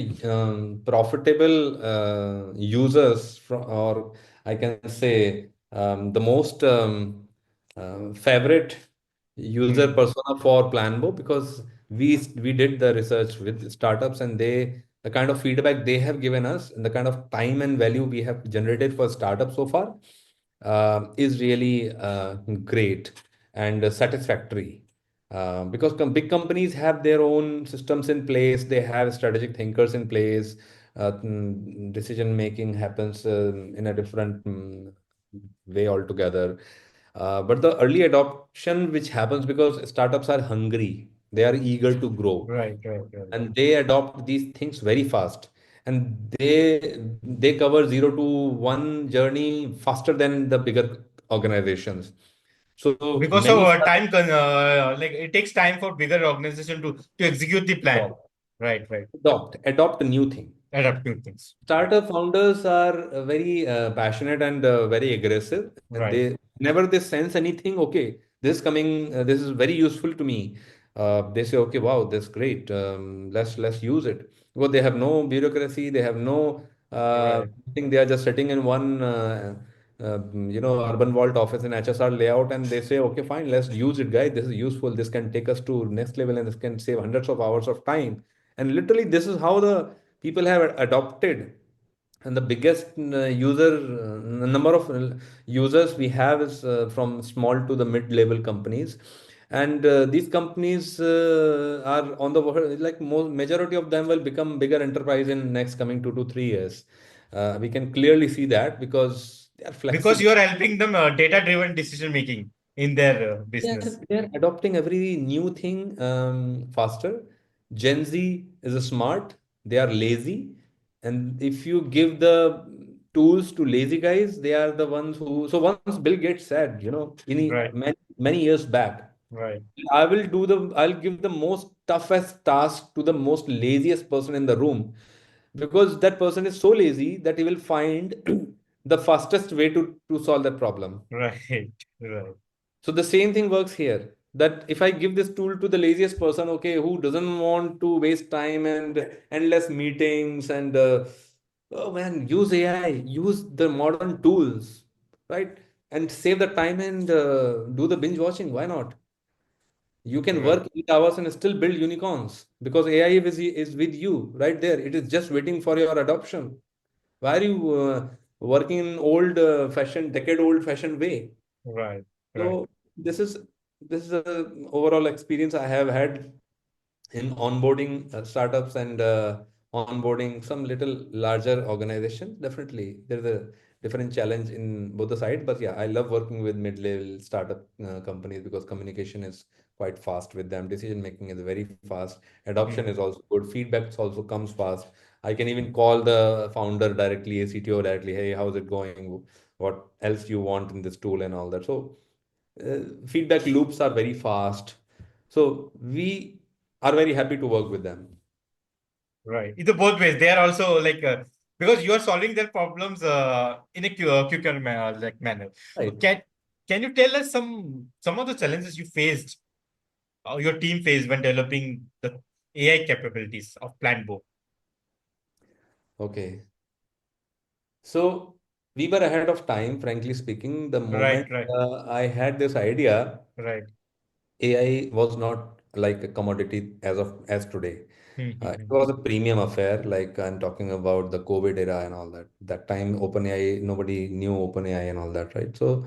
profitable users from, or I can say the most favorite user Hmm. persona for Planbo, because we did the research with startups, and the kind of feedback they have given us and the kind of time and value we have generated for startups so far, is really great and satisfactory. Because big companies have their own systems in place, they have strategic thinkers in place. Decision making happens in a different way altogether. But the early adoption, which happens because startups are hungry, they are eager to grow, Right, right, right. and they adopt these things very fast, and they cover 0 to 1 journey faster than the bigger organizations. So Because of many time, startups like it takes time for bigger organization to execute the plan. Right, right. adopt a new thing. Adapt new things. Right, Startup founders are very passionate and very aggressive, and right, they whenever they sense anything, okay, this coming, this is very useful to me. They say, okay, wow, that's great. Let's use it, because they have no bureaucracy, they have no right, thing. They are just sitting in one urban vault office in HSR layout, and they say, okay, fine, let's use it, guys. This is useful. This can take us to next level, and this can save hundreds of hours of time. And literally, this is how the people have adopted. And the biggest number of users we have is from small to the mid-level companies. And these companies are on the like majority of them will become bigger enterprise in next coming 2 to 3 years. We can clearly see that because they are because flexible. you are helping them data driven decision making in their business. They're adopting every new thing faster. Gen Z is a smart, they are lazy. And if you give the tools to lazy guys, they are the ones who. So once Bill Gates said, Right, many years back, right, I'll give the most toughest task to the most laziest person in the room, because that person is so lazy that he will find the fastest way to solve that problem. right, right, So the same thing works here. That if I give this tool to the laziest person, okay, who doesn't want to waste time and endless meetings and oh man, use AI, use the modern tools, right? And save the time and do the binge watching. Why not? You can right, work 8 hours and still build unicorns because AI is with you right there. It is just waiting for your adoption. Why are you working in old fashioned, decade old fashioned way? right, right. So this is this is a overall experience I have had in onboarding startups and onboarding some little larger organization. Definitely, there's a different challenge in both the sides. But yeah, I love working with mid-level startup companies because communication is quite fast with them. Decision making is very fast. Adoption is Hmm. also good. Feedback also comes fast. I can even call the founder directly, a CTO directly. Hey, how's it going? What else you want in this tool and all that. So feedback loops are very fast. So we are very happy to work with them. Right. Either both ways. They are also like because you are solving their problems in a quicker like manner. Right. Can you tell us some of the challenges you faced, your team faced when developing the AI capabilities of Planbow? Okay. So we were ahead of time, frankly speaking. The Right, moment right, I had this idea, right. AI was not like a commodity as today. Hmm, hmm, It hmm. was a premium affair. Like I'm talking about the COVID era and all that. That time, OpenAI, nobody knew OpenAI and all that, right? So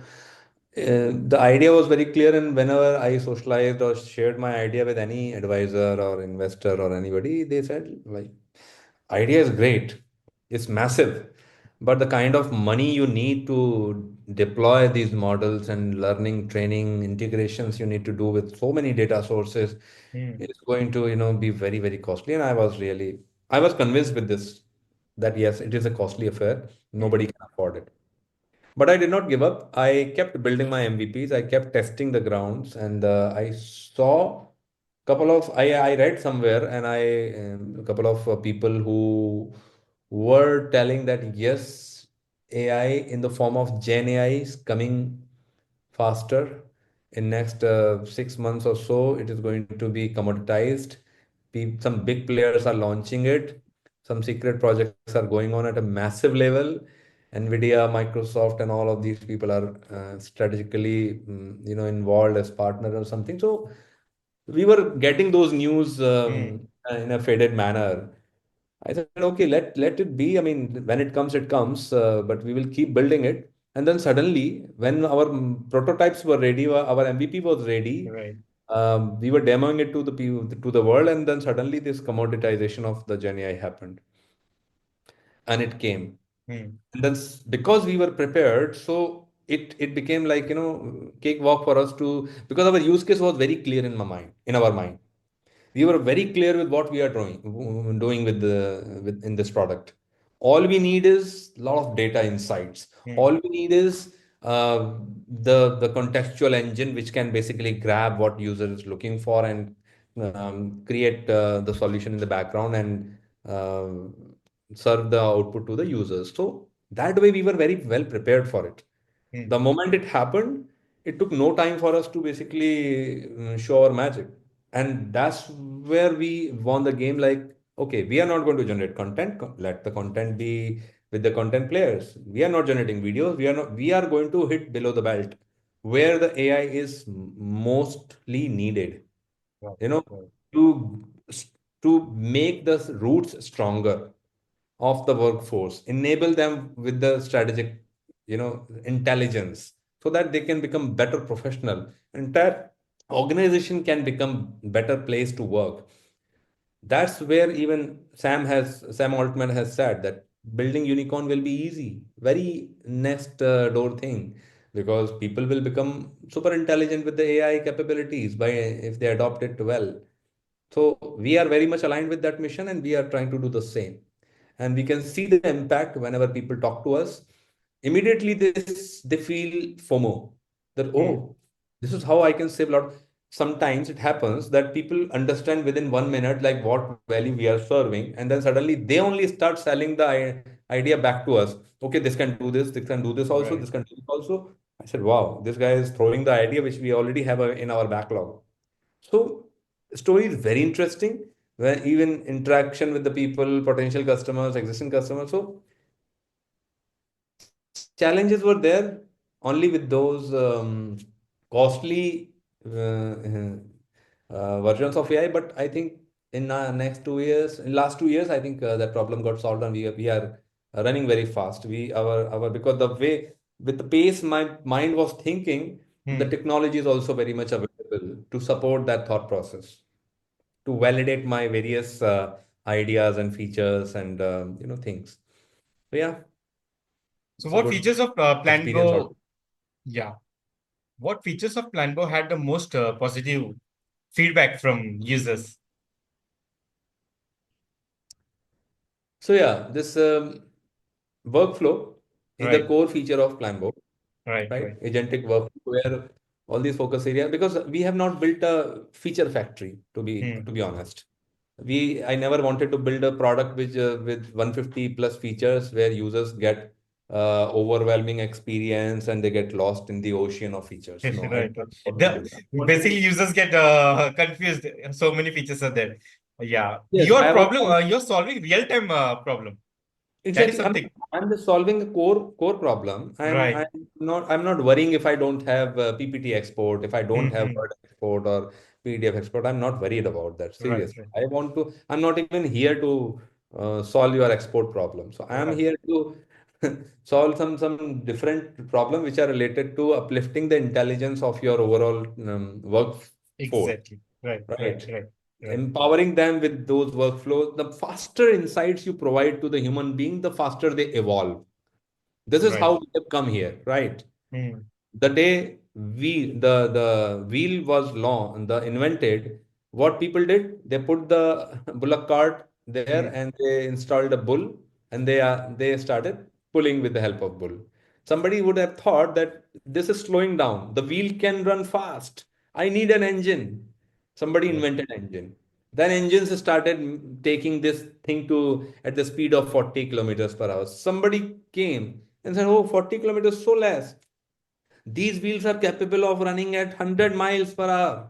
the idea was very clear, and whenever I socialized or shared my idea with any advisor or investor or anybody, they said like, idea is great, it's massive, but the kind of money you need to deploy these models and learning, training, integrations you need to do with so many data sources Hmm, is going to, be very, very costly. And I was convinced with this that yes, it is a costly affair. hmm. Nobody can afford it. But I did not give up. I kept building my MVPs. I kept testing the grounds, and I saw couple of I read somewhere, and a couple of people who were telling that yes, AI in the form of Gen AI is coming faster in next 6 months or so. It is going to be commoditized. Some big players are launching it. Some secret projects are going on at a massive level. Nvidia, Microsoft, and all of these people are strategically, involved as partner or something. So we were getting those news Hmm. in a faded manner. I said, okay, let it be. I mean, when it comes, it comes. But we will keep building it. And then suddenly, when our prototypes were ready, our MVP was ready, Right. we were demoing it to the people, to the world, and then suddenly this commoditization of the Gen AI happened, and it came. Hmm. And that's because we were prepared. So it became like, cakewalk for us to, because our use case was very clear in my mind, in our mind. We were very clear with what we are doing with in this product. All we need is a lot of data insights. Hmm. All we need is the contextual engine which can basically grab what user is looking for and create the solution in the background and serve the output to the users. So that way we were very well prepared for it. Hmm. The moment it happened, it took no time for us to basically show our magic. And that's where we won the game. Like, okay, we are not going to generate content. Let the content be with the content players. We are not generating videos. We are going to hit below the belt where the AI is mostly needed, Right. you know, Right. to to make the roots stronger of the workforce, enable them with the strategic, intelligence, so that they can become better professional. Entire organization can become better place to work. That's where even Sam Altman has said that building unicorn will be easy, very next door thing, because people will become super intelligent with the AI capabilities by if they adopt it well. So we are very much aligned with that mission, and we are trying to do the same. And we can see the impact whenever people talk to us. Immediately, they feel FOMO, that, Hmm. oh, this is how I can save a lot. Sometimes it happens that people understand within 1 minute like what value we are serving, and then suddenly they only start selling the idea back to us. Okay, this can do this also, Right. this can do this also. I said, wow, this guy is throwing the idea which we already have in our backlog. So story is very interesting, where even interaction with the people, potential customers, existing customers. So challenges were there only with those costly versions of AI. But I think in next 2 years, in last 2 years, I think that problem got solved, and we are running very fast. Our because the way with the pace my mind was thinking, the Hmm. technology is also very much available to support that thought process, to validate my various ideas and features and things. So yeah, So it's a what good features of experience. Planbow? Yeah. What features of Planbow had the most positive feedback from users? So yeah, this workflow is the Right. core feature of Planbow, Right. Right. right? Agentic workflow, where all these focus areas, because we have not built a feature factory, Hmm. to be honest. I never wanted to build a product which with 150 plus features where users get overwhelming experience and they get lost in the ocean of features. No, I Right. never Right. wanted to do that. I wanted Basically, to, users get confused. So many features are there. Yeah. yes, Your I problem, want. you're solving real-time problem. That is Exactly. something. I'm just solving a core problem. Right. I'm not worrying if I don't have PPT export, if I don't have Hmm. Word export or PDF export. I'm not worried about that. Right. Seriously. Right. I'm not even here to solve your export problem. So I'm Right. here to solve some different problem which are related to uplifting the intelligence of your overall workforce, Exactly. Right. Right. right? Right. Right. Empowering them with those workflows. The faster insights you provide to the human being, the faster they evolve. This is Right. how we have come here, right? Hmm. The day the wheel was long, the invented, what people did, they put the bullock cart there Hmm. and they installed a bull, and they started pulling with the help of bull. Somebody would have thought that this is slowing down. The wheel can run fast. I need an engine. Somebody Right. invented engine. Then engines started taking this thing to at the speed of 40 kilometers per hour. Somebody came and said, "Oh, 40 kilometers so less. These wheels are capable of running at 100 miles per hour."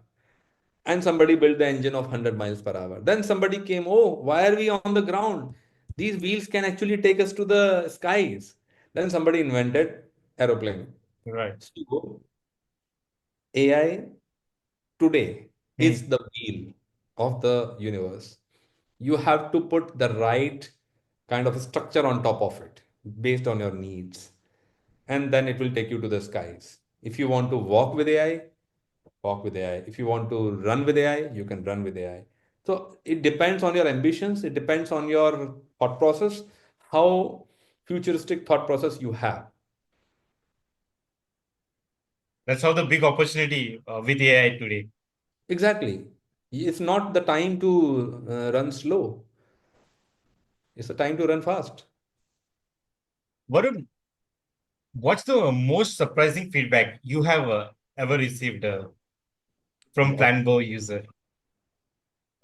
And somebody built the engine of 100 miles per hour. Then somebody came, "Oh, why are we on the ground? These wheels can actually take us to the skies." Then somebody invented aeroplane. Right. So AI today Hmm. is the wheel of the universe. You have to put the right kind of structure on top of it based on your needs. and then it will take you to the skies. If you want to walk with AI, walk with AI. If you want to run with AI, you can run with AI. So it depends on your ambitions, it depends on your thought process, how futuristic thought process you have. That's how the big opportunity with AI today. Exactly. It's not the time to run slow, it's the time to run fast. Varun, what's the most surprising feedback you have ever received from What? Planbow user?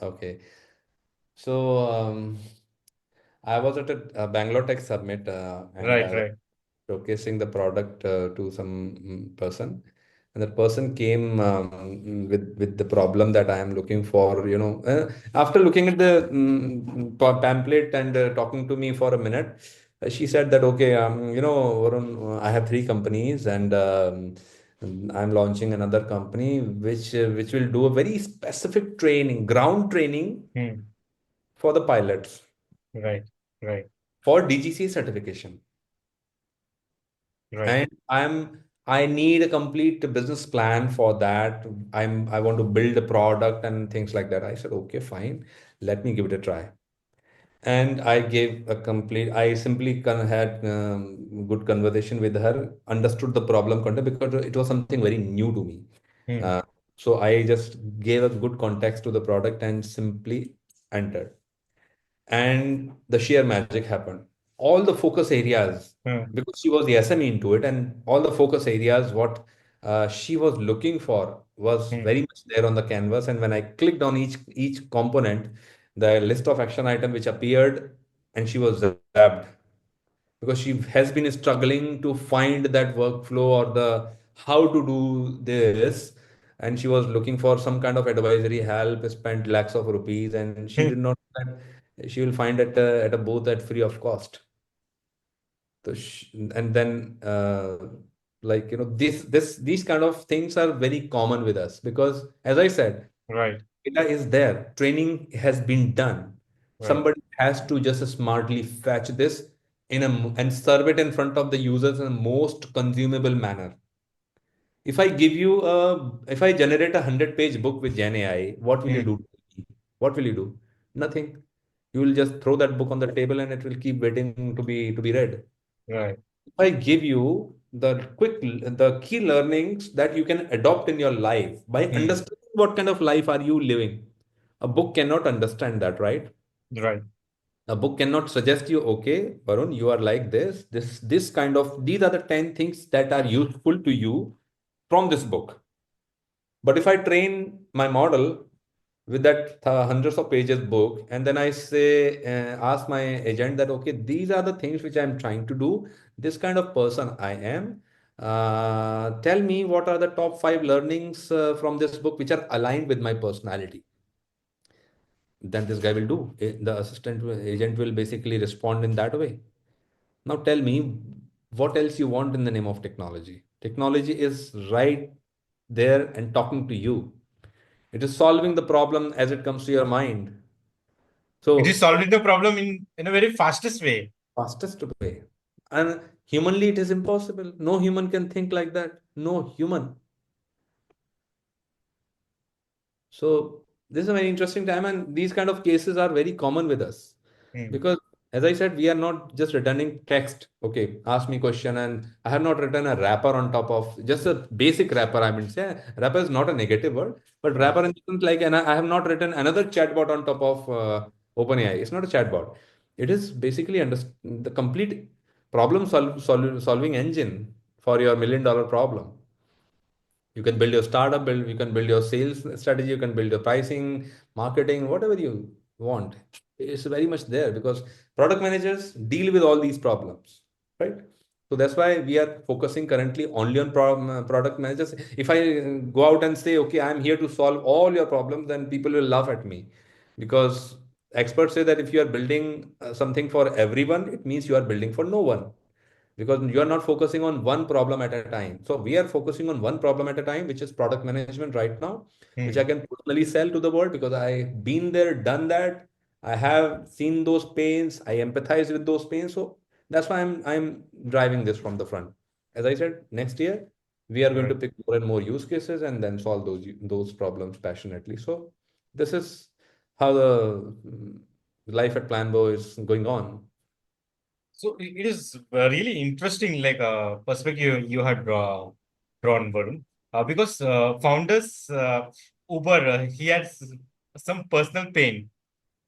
Okay. So I was at a Bangalore Tech Summit and Right, I was right. showcasing the product to some person, and that person came with the problem that I am looking for. After looking at the pamphlet and talking to me for a minute, she said that okay, Varun, I have three companies and. I'm launching another company which will do a very specific training, ground training Hmm. for the pilots Right, right, for DGC certification. right. And I need a complete business plan for that. I want to build a product and things like that. I said, okay, fine, let me give it a try. And I gave a complete, I simply had good conversation with her, understood the problem content because it was something very new to me. Hmm. Uh, so I just gave a good context to the product and simply entered, and the sheer magic happened. All the focus areas, Hmm. because she was the SME into it, and all the focus areas, what she was looking for was Hmm. very much there on the canvas. And when I clicked on each component, the list of action item which appeared, and she was zapped because she has been struggling to find that workflow or the how to do this, and she was looking for some kind of advisory help, spent lakhs of rupees, and she did Hmm. not that she will find at a booth at free of cost. So and then like these kind of things are very common with us because, as I said, Right, data is there, training has been done. right. Somebody has to just smartly fetch this and serve it in front of the users in the most consumable manner. If I generate 100-page book with Gen AI, what will you Hmm. do? What will you do? Nothing. You will just throw that book on the table and it will keep waiting to be read. Right. If I give you the key learnings that you can adopt in your life by Hmm. understanding what kind of life are you living. A book cannot understand that, right? Right, A book cannot suggest you, okay, Varun, you are like this kind of, these are the 10 things that are useful to you from this book. But if I train my model with that hundreds of pages book, and then I say, ask my agent that, okay, these are the things which I'm trying to do, this kind of person I am. Tell me what are the top five learnings from this book which are aligned with my personality. Then this guy will do. The agent will basically respond in that way. Now tell me what else you want in the name of technology. Technology is right there and talking to you. It is solving the problem as it comes to your mind. it is So solving the problem in a very fastest way. fastest way. And humanly it is impossible. No human can think like that. No human. So this is a very interesting time, and these kind of cases are very common with us Hmm. because, as I said, we are not just returning text. Okay, ask me question, and I have not written a wrapper on top of just a basic wrapper. I mean, say wrapper is not a negative word, but Right. wrapper in the sense like, and I have not written another chatbot on top of OpenAI. It's not a chatbot. It is basically the complete solving engine for your $1 million problem. You can build your startup, you can build your sales strategy, you can build your pricing, marketing, whatever you want. It's very much there because product managers deal with all these problems, right? So that's why we are focusing currently only on product managers. If I go out and say, okay, I'm here to solve all your problems, then people will laugh at me because experts say that if you are building something for everyone, it means you are building for no one because you are not focusing on one problem at a time. So we are focusing on one problem at a time, which is product management right now, which I Hmm. can personally sell to the world because I've been there, done that. I have seen those pains. I empathize with those pains. So that's why I'm driving this from the front. as I said, next year we are going to Right. pick more and more use cases and then solve those problems passionately. So this is how the life at Planbow is going on. So it is really interesting, like perspective you had drawn, Varun, because founders Uber, he had some personal pain,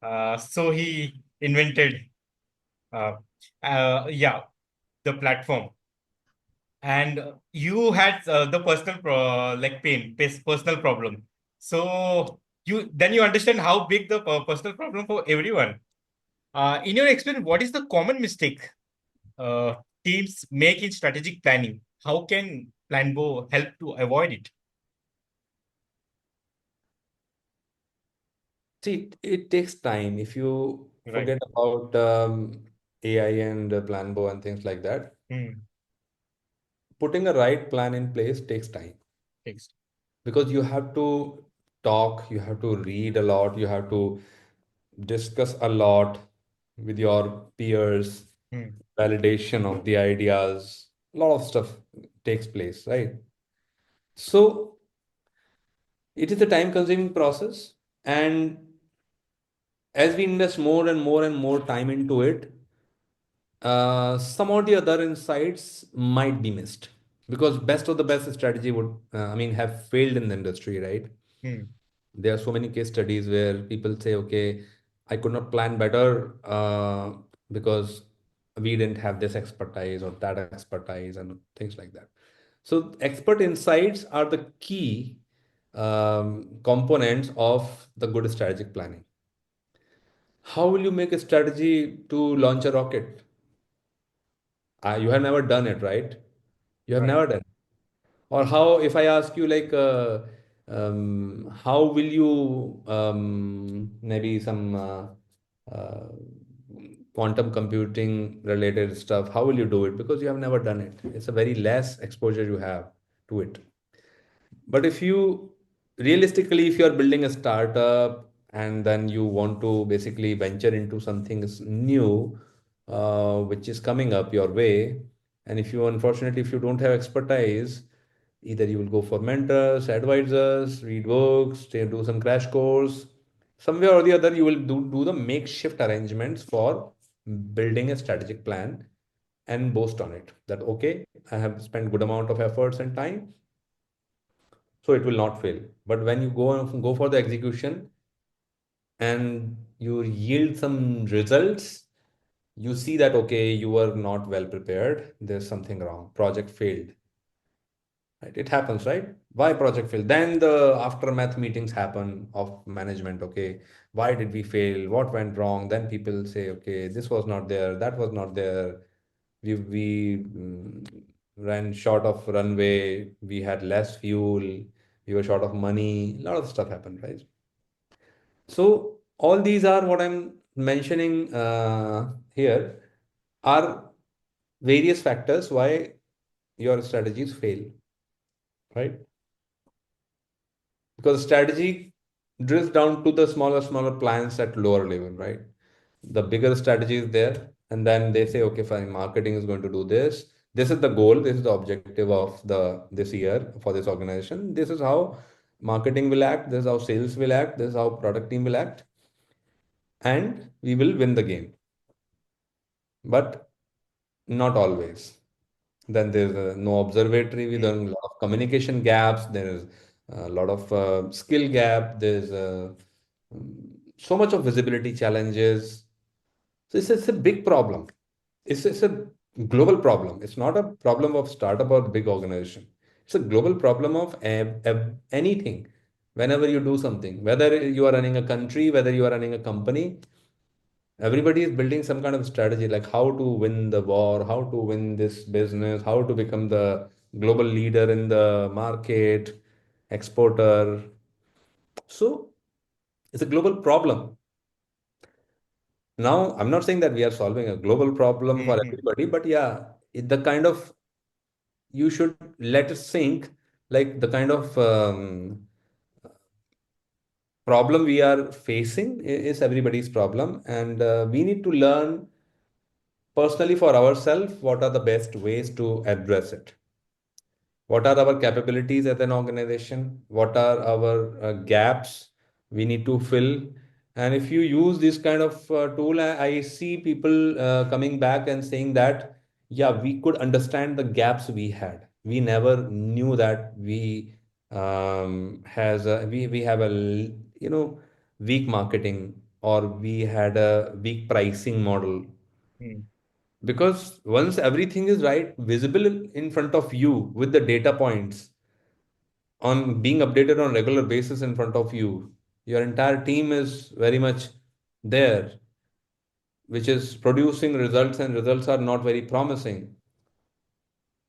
so he invented, uh, yeah, the platform, and you had the personal like pain, personal problem. So you understand how big the personal problem for everyone. In your experience, what is the common mistake uh, teams make in strategic planning? How can Planbow help to avoid it? See, it takes time. If you Right. forget about AI and Planbow and things like that, Hmm. putting a right plan in place takes time Thanks. because you have to talk, you have to read a lot, you have to discuss a lot with your peers, Hmm. validation of the ideas, a lot of stuff takes place, right? So it is a time consuming process. And as we invest more and more and more time into it, some or the other insights might be missed because best of the best strategy would, I mean, have failed in the industry, right? Hmm. There are so many case studies where people say, okay, I could not plan better because we didn't have this expertise or that expertise and things like that. So expert insights are the key components of the good strategic planning. How will you make a strategy to launch a rocket? You have never done it, right? You have Right. never done. Or how, if I ask you, like, how will you maybe some uh, quantum computing related stuff, how will you do it? Because you have never done it. It's a very less exposure you have to it. But if you realistically, if you are building a startup and then you want to basically venture into something new, which is coming up your way, and if you unfortunately if you don't have expertise, either you will go for mentors, advisors, read books, do some crash course, somewhere or the other you will do the makeshift arrangements for building a strategic plan and boast on it that okay, I have spent good amount of efforts and time, so it will not fail. But when you go for the execution and you yield some results, you see that okay, you were not well prepared, there's something wrong, project failed, right? It happens, right? Why project failed? Then the aftermath meetings happen of management. Okay, why did we fail, what went wrong? Then people say okay, this was not there, that was not there, we ran short of runway, we had less fuel, we were short of money, a lot of stuff happened, right? So all these are what I'm mentioning here are various factors why your strategies fail, right? Because strategy drills down to the smaller plans at lower level, right? The bigger strategy is there, and then they say okay, fine, marketing is going to do this, this is the goal, this is the objective of the this year for this organization, this is how marketing will act, this is how sales will act, this is how product team will act, and we will win the game. But not always. Then there's no observatory, with a Hmm. lot of communication gaps, there is a lot of skill gap, there's so much of visibility challenges. So it's a big problem. It's a global problem. It's not a problem of startup or big organization. It's a global problem of anything. Whenever you do something, whether you are running a country, whether you are running a company, everybody is building some kind of strategy, like how to win the war, how to win this business, how to become the global leader in the market, exporter. So it's a global problem. Now, I'm not saying that we are solving a global problem for Hmm. everybody, but yeah, the kind of you should let it sink, like the kind of problem we are facing is everybody's problem, and we need to learn personally for ourselves what are the best ways to address it. What are our capabilities as an organization? What are our gaps we need to fill? And if you use this kind of tool, I see people coming back and saying that, yeah, we could understand the gaps we had. We never knew that we have weak marketing, or we had a weak pricing model. Hmm. Because once everything is right, visible in front of you with the data points on being updated on regular basis in front of you, your entire team is very much there, which is producing results, and results are not very promising.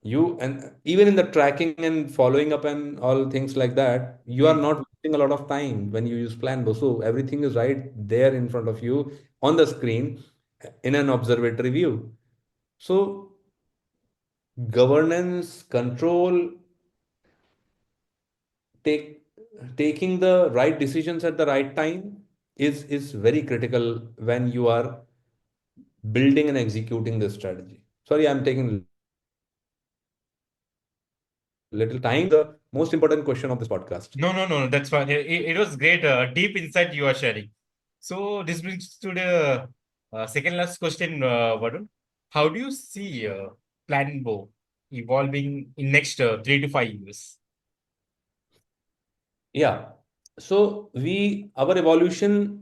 You, and even in the tracking and following up and all things like that, you are Hmm. not wasting a lot of time when you use Planbow. So everything is right there in front of you on the screen in an observatory view. So governance, control, take taking the right decisions at the right time is very critical when you are building and executing this strategy. Sorry, I'm taking little time. The most important question of this podcast. No, no, no, that's fine. It was great, deep insight you are sharing. So this brings to the second last question, Varun. How do you see Planbow evolving in next 3 to 5 years? Yeah. So our evolution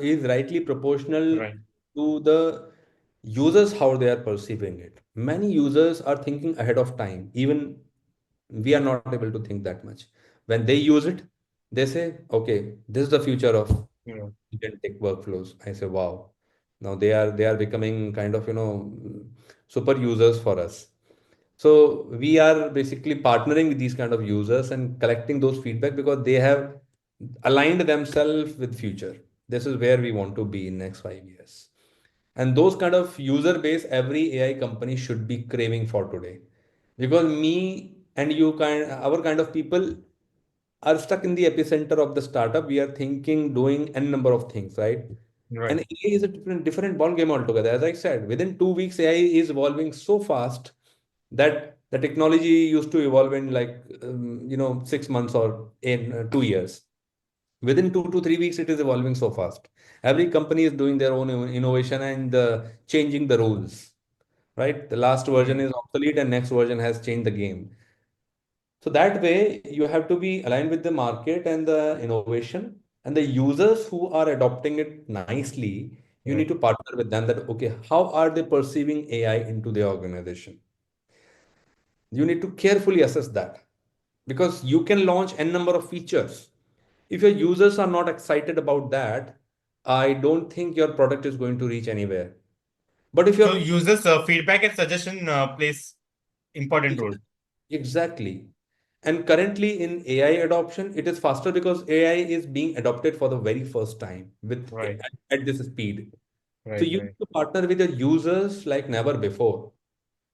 is rightly proportional Right, to the users, how they are perceiving it. Many users are thinking ahead of time. Even we are not able to think that much. When they use it, they say, okay, this is the future of yeah, agentic workflows. I say, wow. Now they are becoming kind of, super users for us. So we are basically partnering with these kind of users and collecting those feedback because they have aligned themselves with future. This is where we want to be in next 5 years. And those kind of user base, every AI company should be craving for today. Because me and our kind of people are stuck in the epicenter of the startup. We are thinking, doing n number of things, right? And right. AI is a different ball game altogether. As I said, within 2 weeks, AI is evolving so fast that the technology used to evolve in like 6 months or in 2 years. Within 2 to 3 weeks, it is evolving so fast. Every company is doing their own innovation and changing the rules, right? The last version Hmm. is obsolete and next version has changed the game. So that way, you have to be aligned with the market and the innovation and the users who are adopting it nicely. You need Right. to partner with them that, okay, how are they perceiving AI into their organization? You need to carefully assess that because you can launch n number of features. If your users are not excited about that, I don't think your product is going to reach anywhere. But if So you're users' feedback and suggestion plays important role. exactly. And currently in AI adoption, it is faster because AI is being adopted for the very first time Right, at this speed. So right, you right. need to partner with your users like never before,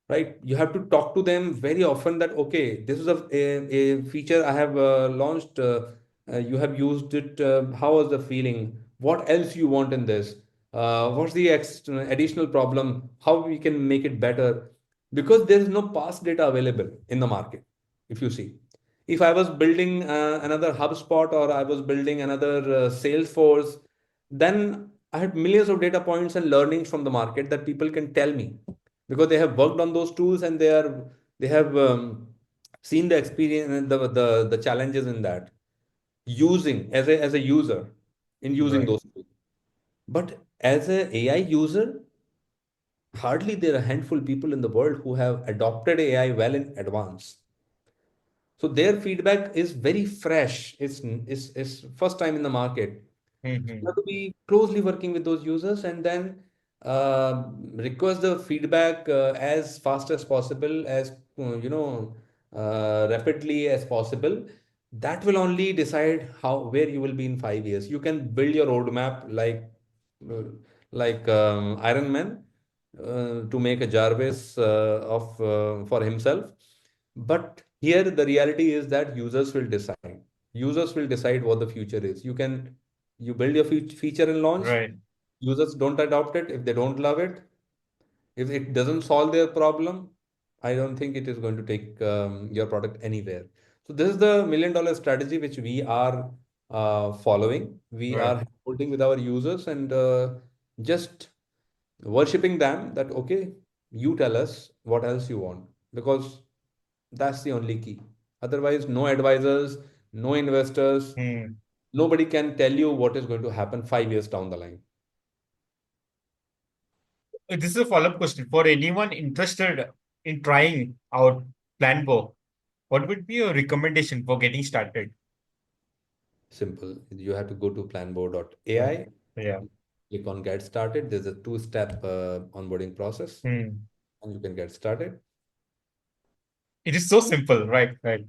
right? You have to talk to them very often that, okay, this is a feature I have launched. You have used it. How was the feeling? What else you want in this? What's the additional problem? How we can make it better? Because there is no past data available in the market. If you see, if I was building another HubSpot or I was building another Salesforce, then I had millions of data points and learnings from the market that people can tell me because they have worked on those tools and they have seen the experience and the challenges in that using as a user in using Right. those tools. But as a AI user, hardly there are a handful people in the world who have adopted AI well in advance. So their feedback is very fresh. It's first time in the market. You Hmm. have to be closely working with those users and then request the feedback as fast as possible, as rapidly as possible. That will only decide how where you will be in 5 years. You can build your roadmap uh, like Iron Man to make a Jarvis of for himself. But here the reality is that users will decide. Users will decide what the future is. You build your feature and launch. Right. Users don't adopt it. If they don't love it, if it doesn't solve their problem, I don't think it is going to take your product anywhere. So this is the $1 million strategy which we are following. We Right. are holding with our users and just worshipping them that okay, you tell us what else you want, because that's the only key. Otherwise, no advisors, no investors, Hmm. nobody can tell you what is going to happen 5 years down the line. This is a follow-up question for anyone interested in trying out Planbow. What would be your recommendation for getting started? Simple. You have to go to Yeah. planbow.ai, Yeah. click on get started. There's a two-step onboarding process, Hmm. and you can get started. It is so simple, right? Right.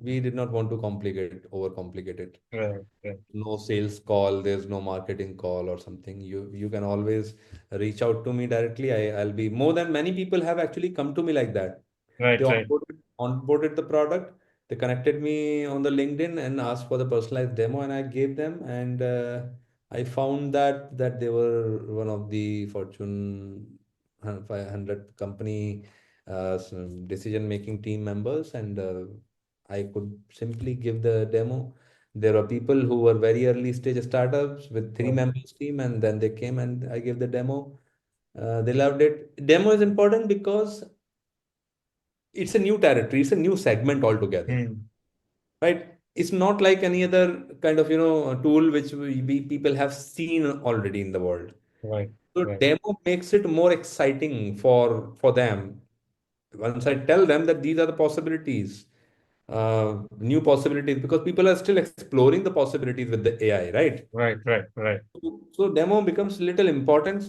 We did not want to overcomplicate it. Right. Right. No sales call, there's no marketing call or something. You can always reach out to me directly. I'll be more than many people have actually come to me like that. They Right. Right. onboarded the product. They connected me on the LinkedIn and asked for the personalized demo, and I gave them. And I found that they were one of the Fortune 500 company decision-making team members, and I could simply give the demo. There are people who were very early stage startups with three Right. members team, and then they came and I gave the demo. They loved it. Demo is important because it's a new territory, it's a new segment altogether, Hmm. right? It's not like any other kind of tool which we people have seen already in the world. Right. So Right. demo makes it more exciting for them. Once I tell them that these are the possibilities, new possibilities, because people are still exploring the possibilities with the AI, right? Right. Right. Right. So demo becomes little important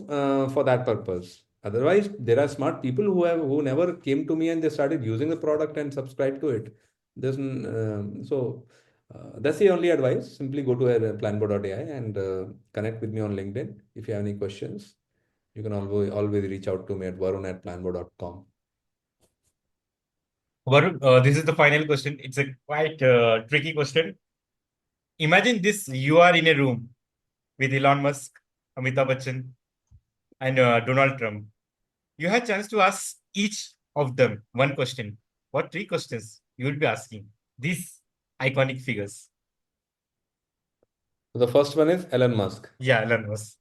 for that purpose. Otherwise, there are smart people who never came to me and they started using the product and subscribe to it. That's the only advice. Simply go to planbo.ai and connect with me on LinkedIn. If you have any questions, you can always reach out to me at varun@planbo.com. Varun, this is the final question. It's a quite tricky question. Imagine this: you are in a room with Elon Musk, Amitabh Bachchan, and Donald Trump. You had chance to ask each of them one question. What three questions you would be asking these iconic figures? So the first one is Elon Musk. Yeah, Elon Musk. Uh,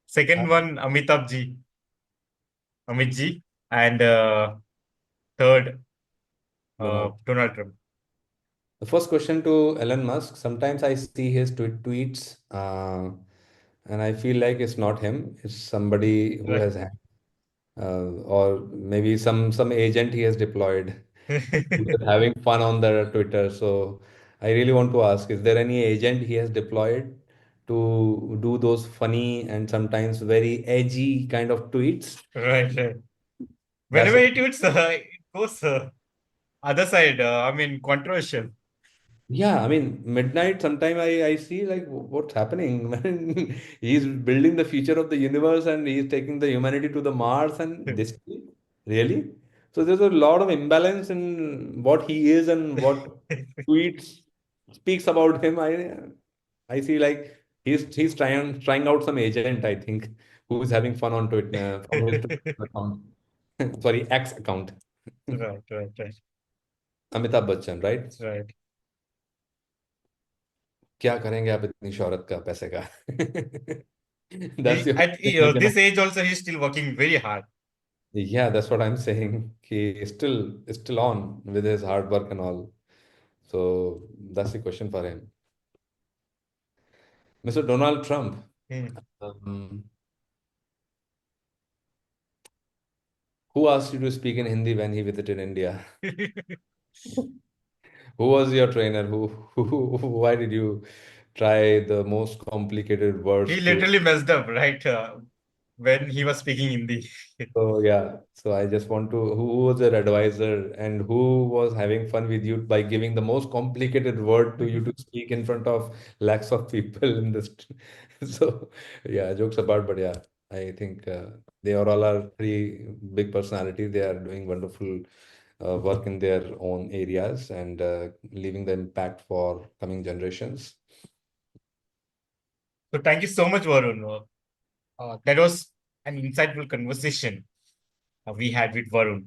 Second one, Amit ji, and third, Donald. Donald Trump. The first question to Elon Musk. Sometimes I see his tweets, and I feel like it's not him. It's somebody who Right. has or maybe some agent he has deployed who is having fun on the Twitter. So I really want to ask: is there any agent he has deployed to do those funny and sometimes very edgy kind of tweets? Right, right. That's Whenever it tweets, it goes other side. I mean, controversial. Yeah, I mean, midnight, sometime I see like what's happening, man. He's building the future of the universe and he's taking the humanity to the Mars and this really? So there's a lot of imbalance in what he is and what tweets speaks about him. I see like he's trying out some agent, I think, who's having fun on Twitter from his Twitter account. Sorry, X account. Right, right, right, Amitabh Bachchan, right? right. क्या करेंगे आप इतनी शोहरत का पैसे का that's the only At thing we can this age, also, he's still working very hard. yeah, that's what I'm saying. He is still on with his hard work and all. So that's the question for him. Mr. Donald Trump, Hmm. um, who asked you to speak in Hindi when he visited India? Who was your trainer? Why did you try the most complicated words He to literally messed up, right? When he was speaking Hindi. So yeah, so I just want to who was your advisor and who was having fun with you by giving the most complicated word to you to speak in front of lakhs of people in this. So yeah, jokes apart, but yeah, I think they are all are three big personalities. They are doing wonderful work in their own areas and leaving the impact for coming generations. So thank you so much, Varun. That was an insightful conversation we had with Varun.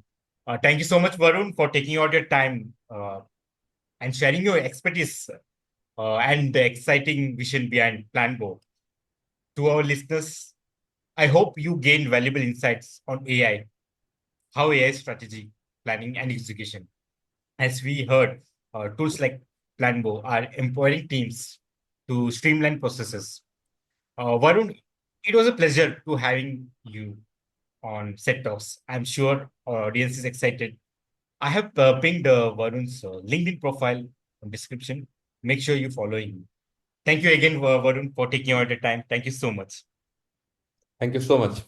Thank you so much, Varun, for taking out your time and sharing your expertise and the exciting vision behind Planbow. To our listeners, I hope you gained valuable insights on AI, how AI strategy, planning, and execution. As we heard, tools like Planbow are empowering teams to streamline processes. Varun, it was a pleasure to having you on Set Talks. I'm sure our audience is excited. I have pinged Varun's LinkedIn profile in description. Make sure you follow him. Thank you again, Varun, for taking out the time. Thank you so much. Thank you so much.